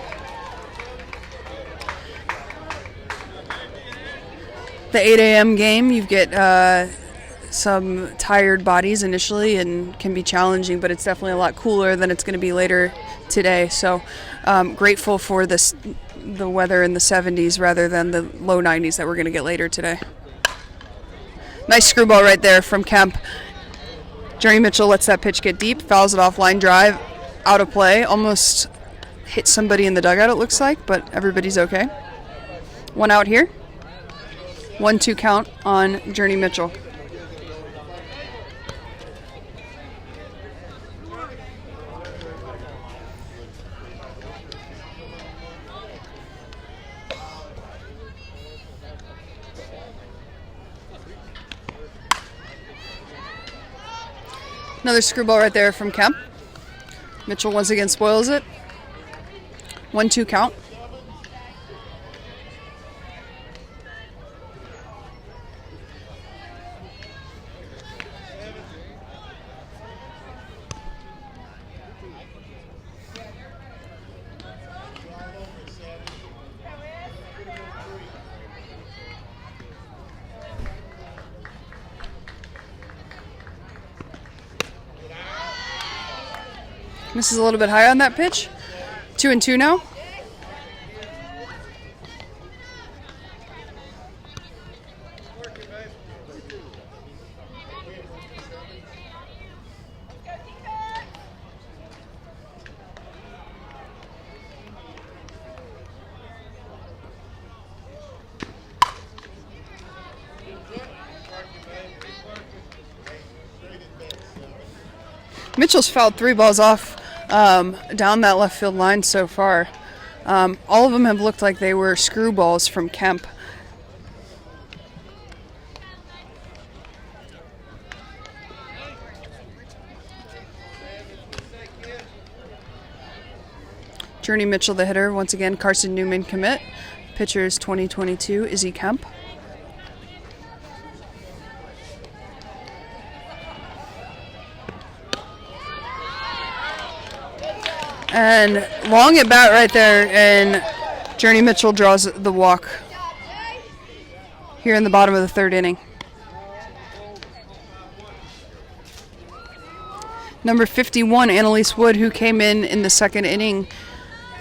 The 8 a.m. game, you get some tired bodies initially and can be challenging, but it's definitely a lot cooler than it's going to be later today. So grateful for the weather in the 70s rather than the low 90s that we're going to get later today. Nice screwball right there from Kemp. Journey Mitchell lets that pitch get deep, fouls it off, line drive, out of play. Almost hit somebody in the dugout, it looks like, but everybody's okay. One out here. 1-2 count on Journey Mitchell. Another screwball right there from Kemp. Mitchell once again spoils it. 1-2 count. Misses a little bit high on that pitch. 2-2 now. Mitchell's fouled 3 balls off down that left field line so far. All of them have looked like they were screwballs from Kemp. Journey Mitchell, the hitter, once again Carson Newman commit. Pitchers 2022, Izzy Kemp. And long at bat right there, and Journey Mitchell draws the walk here in the bottom of the third inning. Number 51, Annalise Wood, who came in the second inning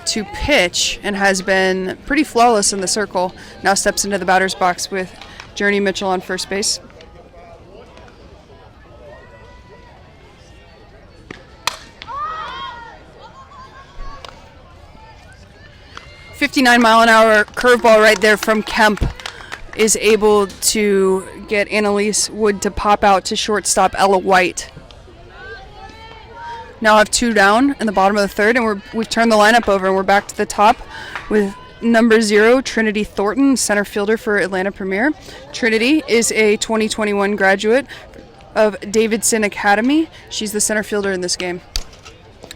to pitch and has been pretty flawless in the circle, now steps into the batter's box with Journey Mitchell on first base. .59-mile-an-hour curveball right there from Kemp is able to get Annalise Wood to pop out to shortstop Ella White. now have 2 down in the bottom of the third, and we've turned the lineup over, and we're back to the top with number 0, Trinity Thornton, center fielder for Atlanta Premier. Trinity is a 2021 graduate of Davidson Academy. She's the center fielder in this game.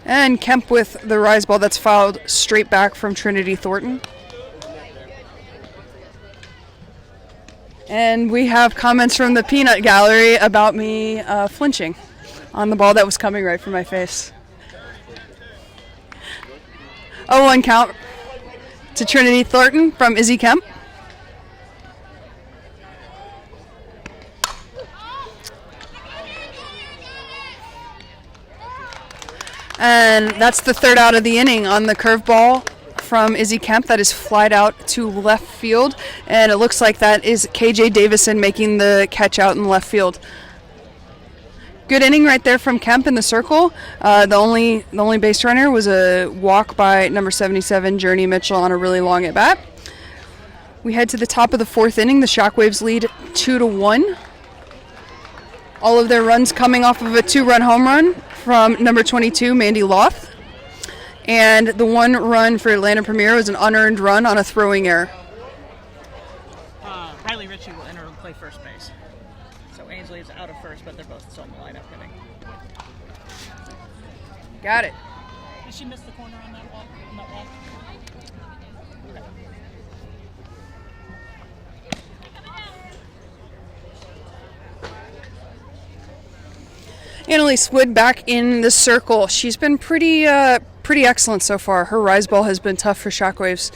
And Kemp with the rise ball that's fouled straight back from Trinity Thornton. And we have comments from the peanut gallery about me flinching on the ball that was coming right for my face. 0-1 count to Trinity Thornton from Izzy Kemp. And that's the third out of the inning on the curveball from Izzy Kemp that is flied out to left field. And it looks like that is KJ Davison making the catch out in left field. Good inning right there from Kemp in the circle. The only base runner was a walk by number 77, Journey Mitchell, on a really long at bat. We head to the top of the 4th inning. The Shockwaves lead 2-1. All of their runs coming off of a 2-run home run from number 22, Mandy Loth. And the 1 run for Atlanta Premier was an unearned run on a throwing error. Riley Ritchie will enter and play first base. So Ainsley is out of first, but they're both still in the lineup hitting. Got it. Did she miss the corner on that walk? Annalise Wood back in the circle. She's been pretty excellent so far. Her rise ball has been tough for Shockwaves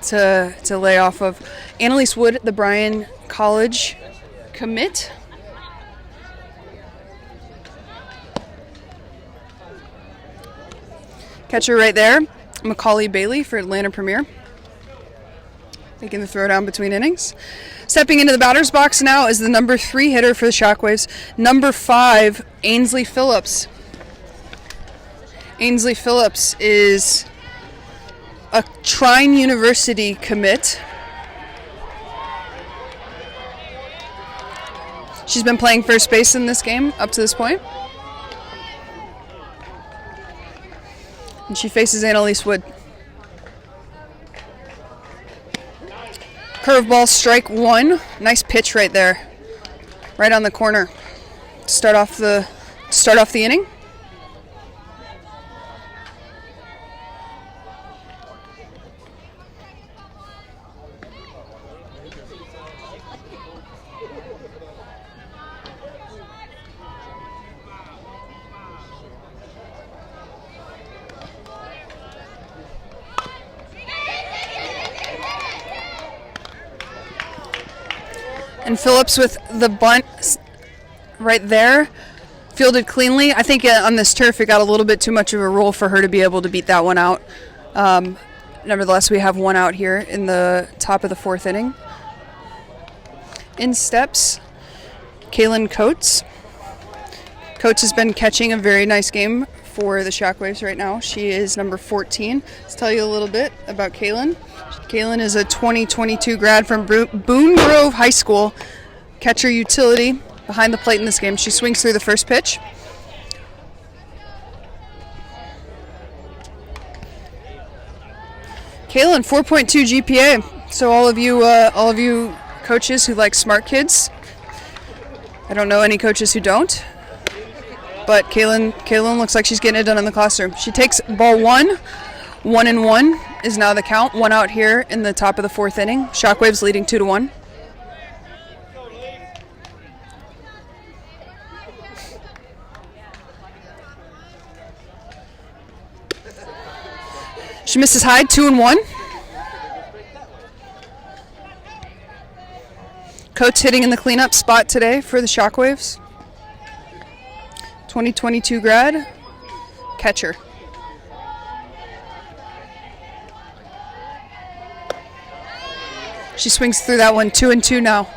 to lay off of. Annalise Wood, the Bryan College commit. Catcher right there, Macaulay Bailey for Atlanta Premier. Making the throw down between innings. Stepping into the batter's box now is the number 3 hitter for the Shockwaves, number 5, Ainsley Phillips. Ainsley Phillips is a Trine University commit. She's been playing first base in this game up to this point. And she faces Annalise Wood. Curveball, strike 1. Nice pitch right there. Right on the corner. Start off the inning. And Phillips with the bunt right there, fielded cleanly. I think on this turf it got a little bit too much of a roll for her to be able to beat that one out. Nevertheless, we have 1 out here in the top of the 4th inning. In steps Kaylin Coates. Coates has been catching a very nice game for the Shockwaves right now. She is number 14. Let's tell you a little bit about Kaylin. Kaylin is a 2022 grad from Boone Grove High School. Catcher utility behind the plate in this game. She swings through the first pitch. Kaylin, 4.2 GPA. So all of you coaches who like smart kids. I don't know any coaches who don't. But Kaylin looks like she's getting it done in the classroom. She takes ball 1. 1-1 is now the count. 1 out here in the top of the 4th inning. Shockwaves leading 2-1. She misses high, 2-1. Coates hitting in the cleanup spot today for the Shockwaves. 2022 grad, catcher. She swings through that one, 2-2 now.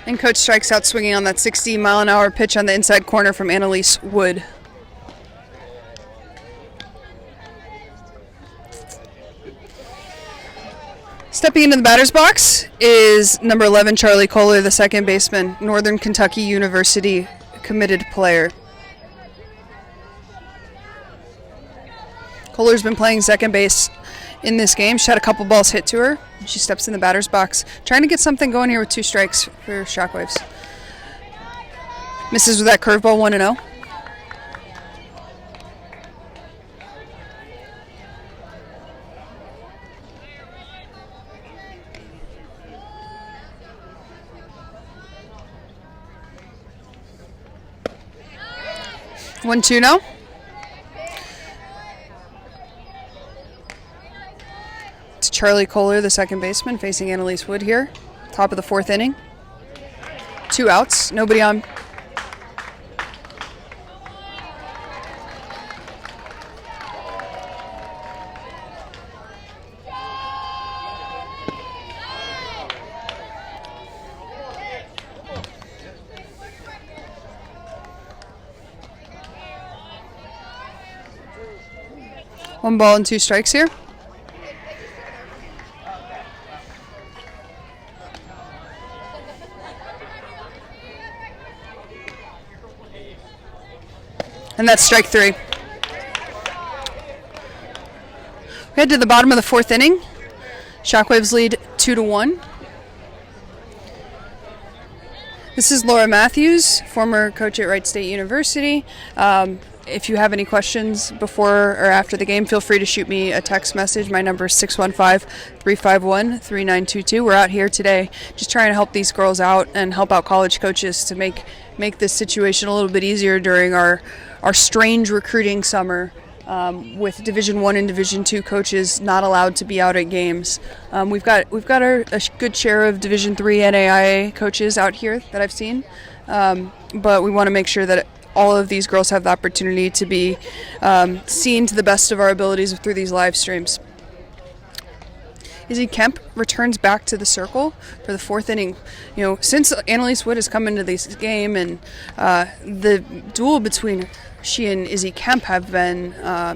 And coach strikes out swinging on that 60-mile-an-hour pitch on the inside corner from Annalise Wood. Stepping into the batter's box is number 11, Charlie Kohler, the second baseman, Northern Kentucky University committed player. Kohler's been playing second base in this game. She had a couple balls hit to her. She steps in the batter's box, trying to get something going here with 2 strikes for Shockwaves. Misses with that curveball, 1-0. One, two now. It's Charlie Kohler, the second baseman, facing Annalise Wood here. Top of the 4th inning. 2 outs, nobody on. One ball and 2 strikes here. And that's strike 3. We head to the bottom of the 4th inning. Shockwaves lead 2-1. This is Laura Matthews, former coach at Wright State University. If you have any questions before or after the game, feel free to shoot me a text message. My number is 615-351-3922. We're out here today just trying to help these girls out and help out college coaches to make this situation a little bit easier during our strange recruiting summer with Division I and Division II coaches not allowed to be out at games. We've got a good share of Division III NAIA coaches out here that I've seen, but we want to make sure that all of these girls have the opportunity to be seen to the best of our abilities through these live streams. Izzy Kemp returns back to the circle for the 4th inning. You know, since Annalise Wood has come into this game and the duel between she and Izzy Kemp have been,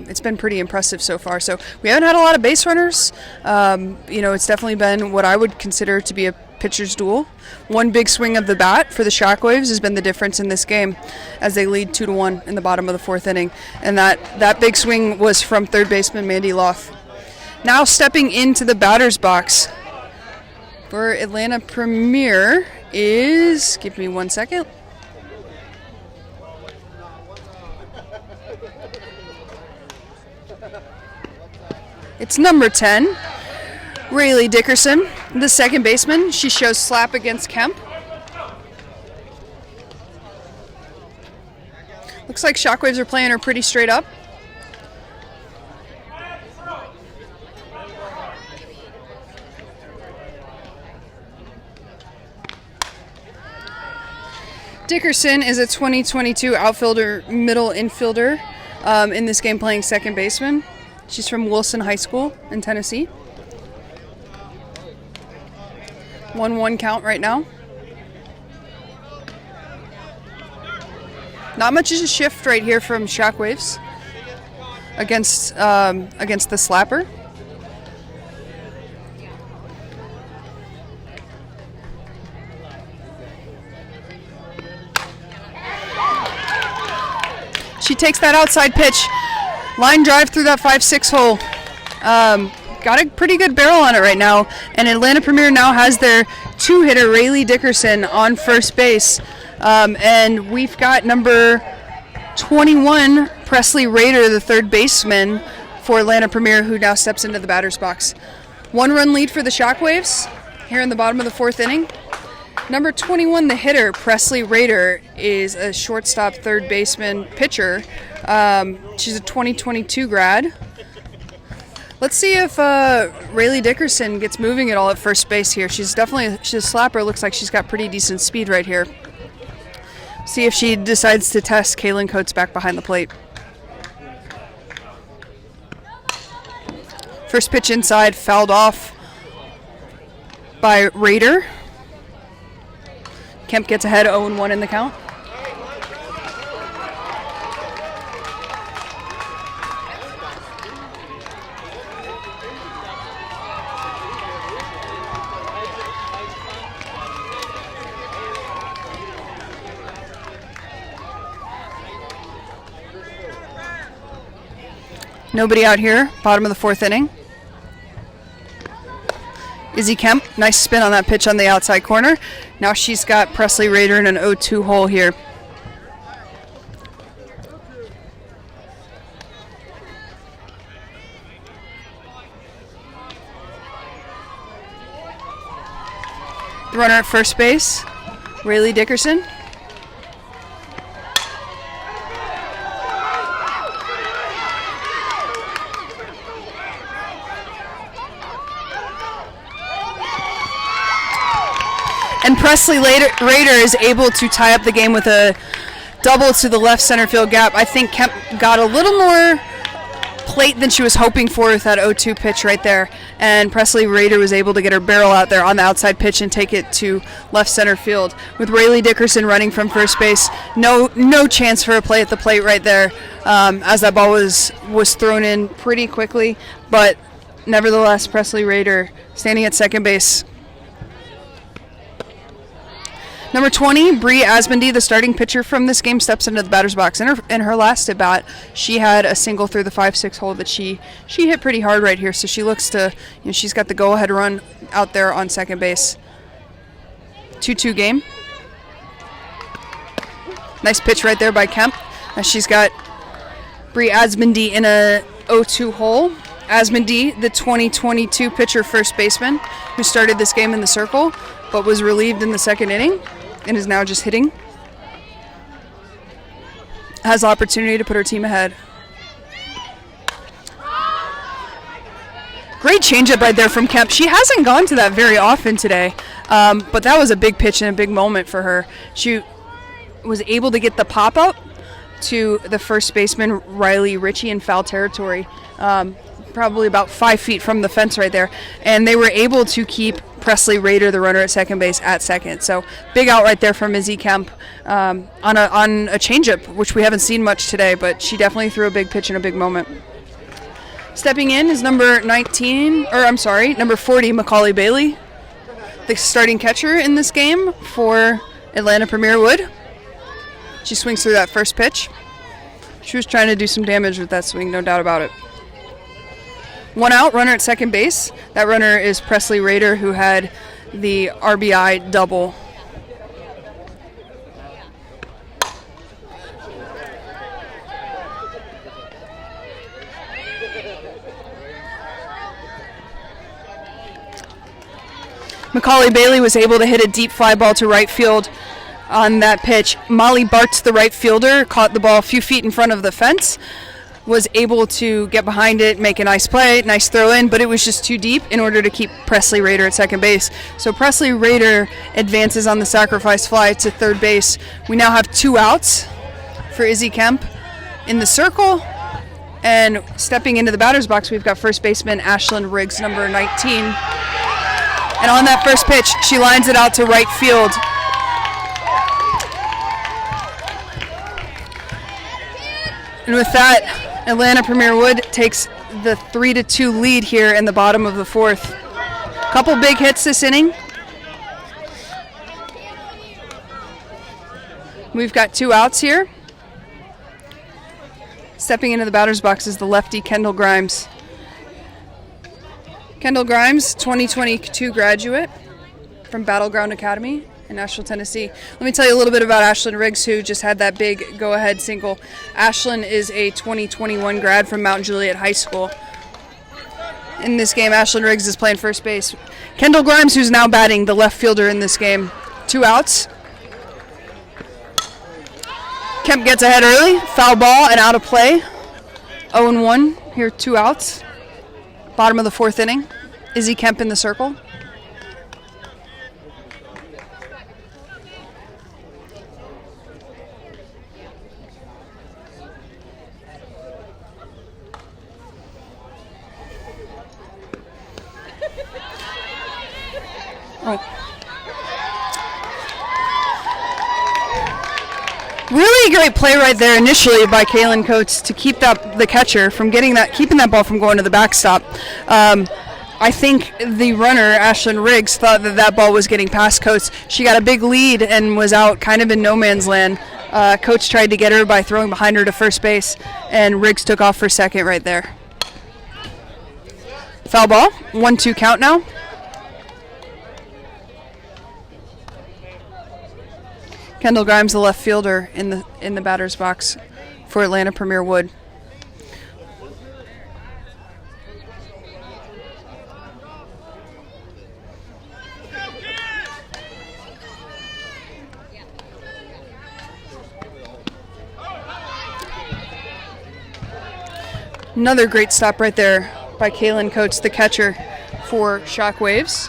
it's been pretty impressive so far. So we haven't had a lot of base runners. You know, it's definitely been what I would consider to be a pitcher's duel. One big swing of the bat for the Shockwaves has been the difference in this game as they lead 2-1 in the bottom of the 4th inning. And that big swing was from third baseman Mandy Loth. Now stepping into the batter's box for Atlanta Premier is, give me 1 second. It's number 10, Rayleigh Dickerson, the second baseman. She shows slap against Kemp. Looks like Shockwaves are playing her pretty straight up. Dickerson is a 2022 outfielder, middle infielder in this game, playing second baseman. She's from Wilson High School in Tennessee. 1-1 count right now. Not much is a shift right here from Shockwaves against the slapper. She takes that outside pitch. Line drive through that 5-6 hole. Got a pretty good barrel on it right now. And Atlanta Premier now has their 2-hitter, Rayleigh Dickerson, on first base. And we've got number 21, Presley Rader, the third baseman for Atlanta Premier, who now steps into the batter's box. 1-run lead for the Shockwaves here in the bottom of the 4th inning. Number 21, the hitter, Presley Rader, is a shortstop, third baseman, pitcher. She's a 2022 grad. Let's see if Rayleigh Dickerson gets moving at all at first base here. She's a slapper. Looks like she's got pretty decent speed right here. See if she decides to test Kaylin Coates back behind the plate. First pitch inside, fouled off by Rader. Kemp gets ahead 0-1 in the count. Nobody out here, bottom of the 4th inning. Izzy Kemp, nice spin on that pitch on the outside corner. Now she's got Presley Rader in an 0-2 hole here. The runner at first base, Rayleigh Dickerson. And Presley Rader is able to tie up the game with a double to the left center field gap. I think Kemp got a little more plate than she was hoping for with that 0-2 pitch right there. And Presley Rader was able to get her barrel out there on the outside pitch and take it to left center field. With Rayleigh Dickerson running from first base, no chance for a play at the plate right there, as that ball was thrown in pretty quickly. But nevertheless, Presley Rader standing at second base. Number 20, Bree Asmondy, the starting pitcher from this game, steps into the batter's box. In her last at bat, she had a single through the 5-6 hole that she hit pretty hard right here. So she looks to, she's got the go-ahead run out there on second base. 2-2 game. Nice pitch right there by Kemp. She's got Bree Asmondy in a 0-2 hole. Asmondy, the 2022 pitcher first baseman, who started this game in the circle, but was relieved in the second inning and is now just hitting. Has the opportunity to put her team ahead. Great changeup right there from Kemp. She hasn't gone to that very often today, but that was a big pitch and a big moment for her. She was able to get the pop-up to the first baseman, Riley Ritchie, in foul territory, probably about 5 feet from the fence right there, and they were able to keep Presley Rader, the runner at second base, at second. So big out right there from Izzy Kemp on a changeup, which we haven't seen much today, but she definitely threw a big pitch in a big moment. Stepping in is number 40, Macaulay Bailey, the starting catcher in this game for Atlanta Premier Wood. She swings through that first pitch. She was trying to do some damage with that swing, no doubt about it. One out, runner at second base. That runner is Presley Rader, who had the RBI double. Macaulay Bailey was able to hit a deep fly ball to right field on that pitch. Molly Bartz, the right fielder, caught the ball a few feet in front of the fence, was able to get behind it, make a nice play, nice throw in, but it was just too deep in order to keep Presley Rader at second base. So Presley Rader advances on the sacrifice fly to third base. We now have 2 outs for Izzy Kemp in the circle, and stepping into the batter's box, we've got first baseman Ashlyn Riggs, number 19. And on that first pitch, she lines it out to right field. And with that, Atlanta Premier Wood takes the 3-2 lead here in the bottom of the 4th. Couple big hits this inning. We've got 2 outs here. Stepping into the batter's box is the lefty Kendall Grimes. Kendall Grimes, 2022 graduate from Battleground Academy in Nashville, Tennessee. Let me tell you a little bit about Ashlyn Riggs, who just had that big go-ahead single. Ashlyn is a 2021 grad from Mount Juliet High School. In this game, Ashlyn Riggs is playing first base. Kendall Grimes, who's now batting, the left fielder in this game. 2 outs. Kemp gets ahead early. Foul ball and out of play. 0-1 here, 2 outs. Bottom of the 4th inning. Izzy Kemp in the circle. Really great play right there initially by Kaylin Coates to keep the catcher from keeping that ball from going to the backstop. I think the runner, Ashlyn Riggs, thought that ball was getting past Coates. She got a big lead and was out kind of in no man's land. Coates tried to get her by throwing behind her to first base, and Riggs took off for second right there. Foul ball, 1-2 count now. Kendall Grimes, the left fielder, in the batter's box for Atlanta Premier Wood. Another great stop right there by Kaylin Coates, the catcher for Shockwaves.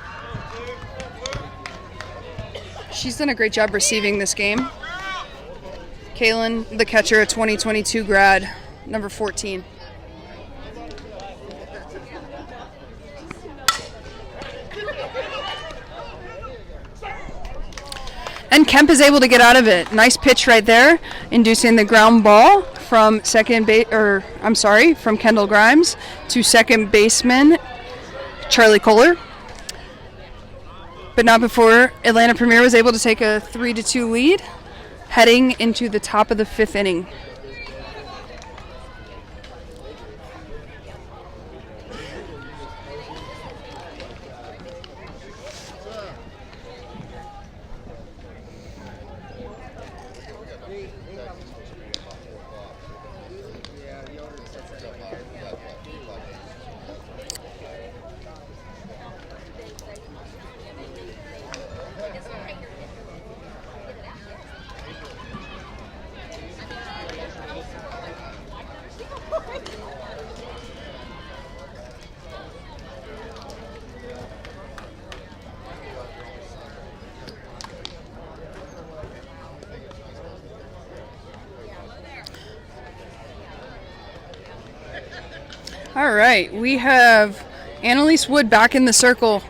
She's done a great job receiving this game. Kaylin, the catcher, a 2022 grad, number 14. And Kemp is able to get out of it. Nice pitch right there, inducing the ground ball from from Kendall Grimes to second baseman Charlie Kohler. But not before Atlanta Premier was able to take a 3-2 lead, heading into the top of the fifth inning. All right, we have Annalise Wood back in the circle.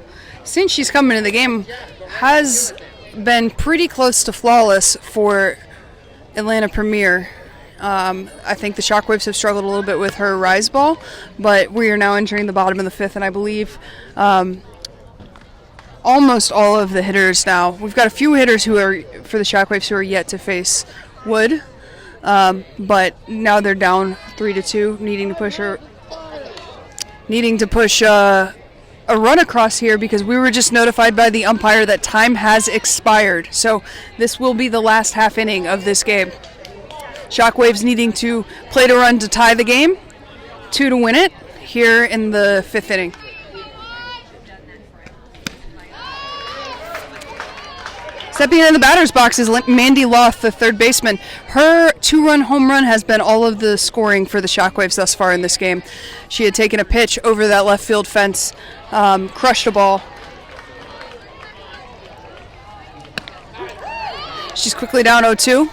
Since she's come into the game, has been pretty close to flawless for Atlanta Premier. I think the Shockwaves have struggled a little bit with her rise ball, but we are now entering the bottom of the fifth, and I believe almost all of the hitters now. We've got a few hitters who are for the Shockwaves who are yet to face Wood, but now they're down 3-2, needing to push a run across here because we were just notified by the umpire that time has expired. So this will be the last half inning of this game. Shockwaves needing to play to run to tie the game, 2 to win it here in the fifth inning. Stepping into the batter's box is Mandy Loth, the third baseman. Her 2-run home run has been all of the scoring for the Shockwaves thus far in this game. She had taken a pitch over that left field fence, crushed a ball. She's quickly down 0-2.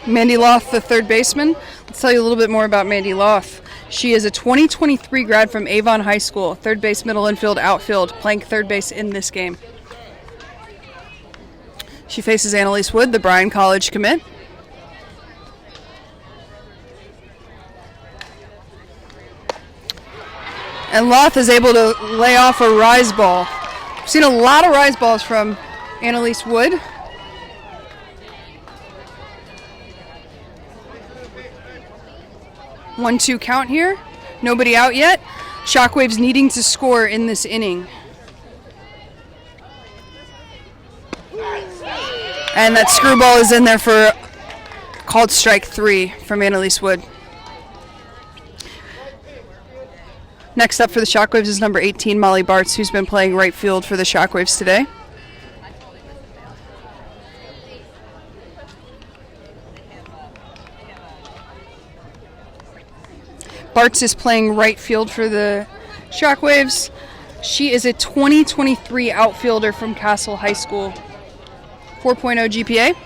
Mandy Loth, the third baseman. Let's tell you a little bit more about Mandy Loth. She is a 2023 grad from Avon High School, third base, middle infield, outfield, playing third base in this game. She faces Annalise Wood, the Bryan College commit. And Loth is able to lay off a rise ball. We've seen a lot of rise balls from Annalise Wood. One-two count here. Nobody out yet. Shockwaves needing to score in this inning. And that screwball is in there for called strike 3 from Annalise Wood. Next up for the Shockwaves is number 18, Molly Bartz, who's been playing right field for the Shockwaves today. Bartz is playing right field for the Shockwaves. She is a 2023 outfielder from Castle High School. 4.0 GPA.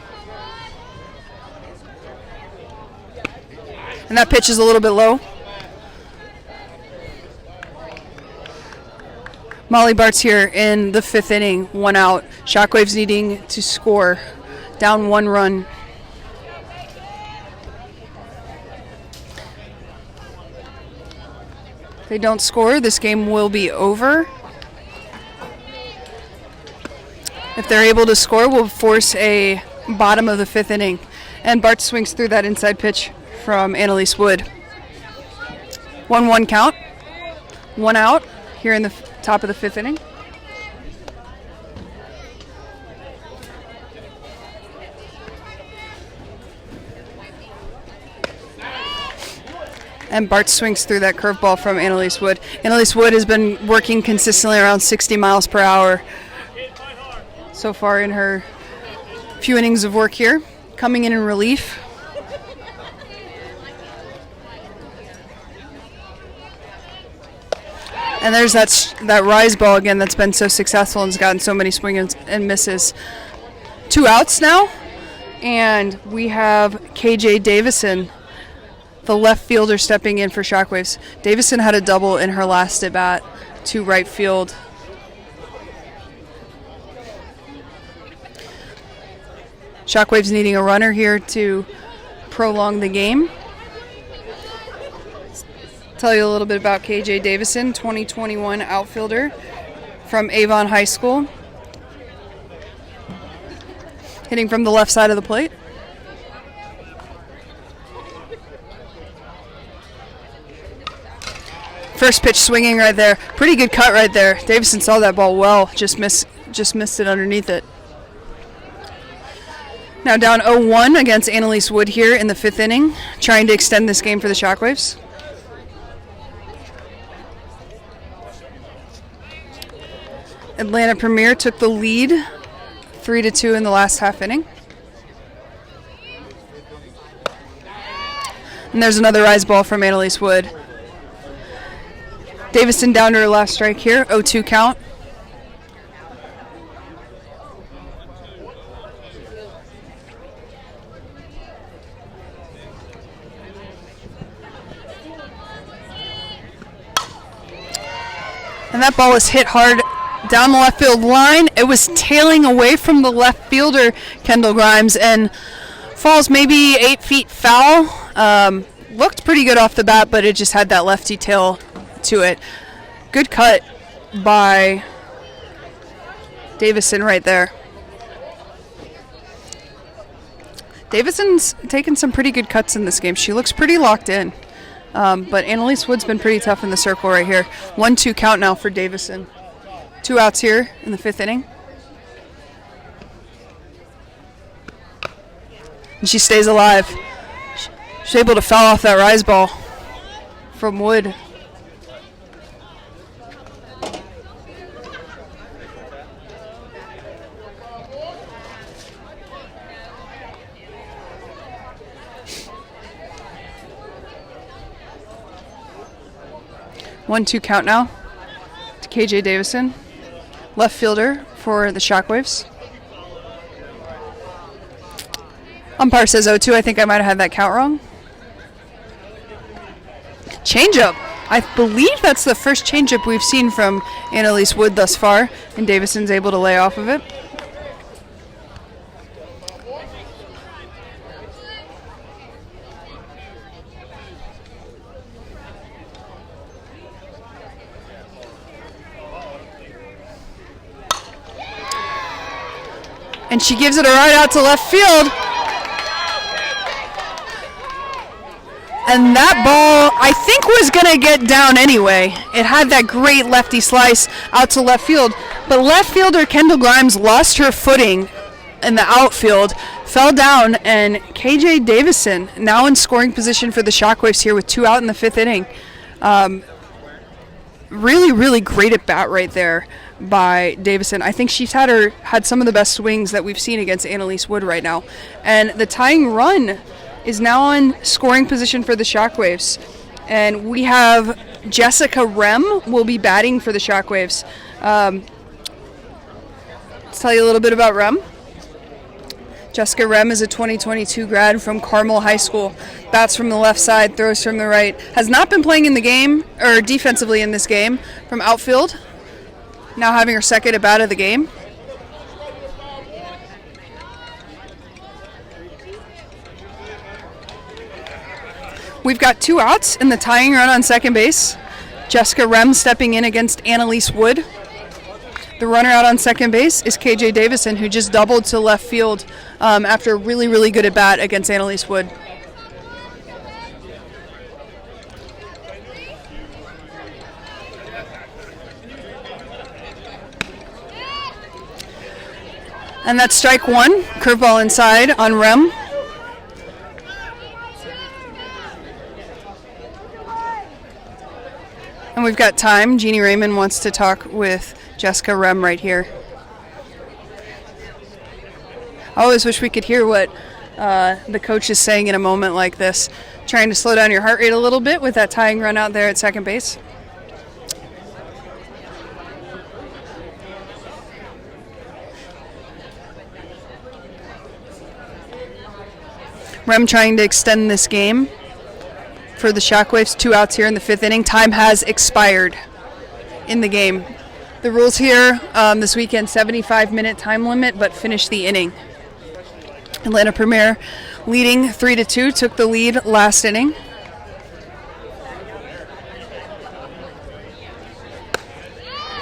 And that pitch is a little bit low. Molly Bartz here in the fifth inning, 1 out. Shockwaves needing to score, down 1 run. If they don't score, this game will be over. If they're able to score, we'll force a bottom of the 5th inning. And Bart swings through that inside pitch from Annalise Wood. 1-1 count. 1 out here in the top of the 5th inning. And Bart swings through that curveball from Annalise Wood. Annalise Wood has been working consistently around 60 miles per hour so far in her few innings of work here. Coming in relief. And there's that rise ball again that's been so successful and has gotten so many swings and misses. 2 outs now. And we have KJ Davison, the left fielder, stepping in for Shockwaves. Davison had a double in her last at bat to right field. Shockwaves needing a runner here to prolong the game. Tell you a little bit about KJ Davison, 2021 outfielder from Avon High School. Hitting from the left side of the plate. First pitch swinging right there. Pretty good cut right there. Davison saw that ball well, just missed it underneath it. Now down 0-1 against Annalise Wood here in the 5th inning, trying to extend this game for the Shockwaves. Atlanta Premier took the lead 3-2 in the last half inning. And there's another rise ball from Annalise Wood. Davison down to her last strike here, 0-2 count. And that ball was hit hard down the left field line. It was tailing away from the left fielder, Kendall Grimes, and falls maybe 8 feet foul. Looked pretty good off the bat, but it just had that lefty tail to it. Good cut by Davison right there. Davison's taken some pretty good cuts in this game. She looks pretty locked in. But Annalise Wood's been pretty tough in the circle right here. 1-2 count now for Davison. 2 outs here in the 5th inning. And she stays alive. She's able to foul off that rise ball from Wood. One, 2 count now to KJ Davison, left fielder for the Shockwaves. Umpire says 0-2. I think I might have had that count wrong. Changeup. I believe that's the first changeup we've seen from Annalise Wood thus far, and Davison's able to lay off of it. And she gives it a right out to left field. And that ball, I think, was going to get down anyway. It had that great lefty slice out to left field. But left fielder Kendall Grimes lost her footing in the outfield, fell down, and KJ Davison now in scoring position for the Shockwaves here with 2 out in the 5th inning. Really, really great at bat right there by Davison. I think she's had some of the best swings that we've seen against Annalise Wood right now. And the tying run is now in scoring position for the Shockwaves. And we have Jessica Rem will be batting for the Shockwaves. Let's tell you a little bit about Rem. Jessica Rem is a 2022 grad from Carmel High School. Bats from the left side, throws from the right. Has not been playing in the game, or defensively in this game, from outfield. Now having her second at bat of the game. We've got 2 outs in the tying run on second base. Jessica Rem stepping in against Annalise Wood. The runner out on second base is KJ Davison, who just doubled to left field after a really, really good at bat against Annalise Wood. And that's strike one, curveball inside on Rem. And we've got time. Jeannie Rayman wants to talk with Jessica Rem right here. I always wish we could hear what the coach is saying in a moment like this. Trying to slow down your heart rate a little bit with that tying run out there at second base. Rem trying to extend this game for the Shockwaves. 2 outs here in the 5th inning. Time has expired in the game. The rules here this weekend, 75-minute time limit, but finish the inning. Atlanta Premier leading 3-2, took the lead last inning.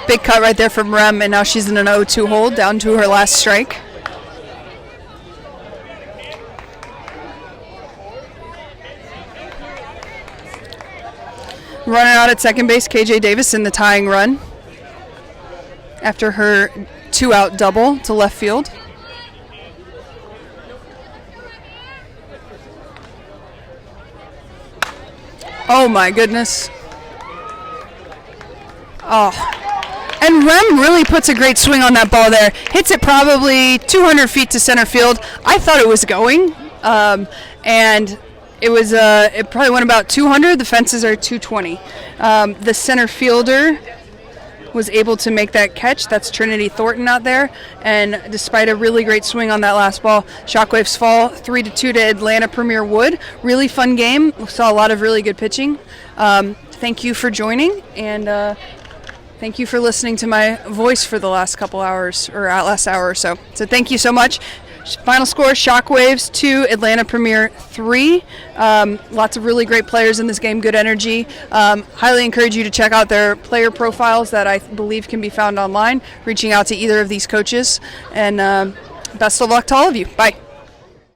Big cut right there from Rem, and now she's in an 0-2 hold, down to her last strike. Runner out at second base, KJ Davison, the tying run after her 2-out double to left field. Oh my goodness. Oh. And Rem really puts a great swing on that ball there. Hits it probably 200 feet to center field. I thought it was going. And it probably went about 200. The fences are 220. The center fielder was able to make that catch. That's Trinity Thornton out there. And despite a really great swing on that last ball, Shockwaves fall 3-2 to Atlanta Premier Wood. Really fun game. We saw a lot of really good pitching. Thank you for joining, and thank you for listening to my voice for the last couple hours, or last hour or so. So thank you so much. Final score, Shockwaves 2, Atlanta Premier 3. Lots of really great players in this game, good energy. Highly encourage you to check out their player profiles that I believe can be found online, reaching out to either of these coaches. And best of luck to all of you. Bye.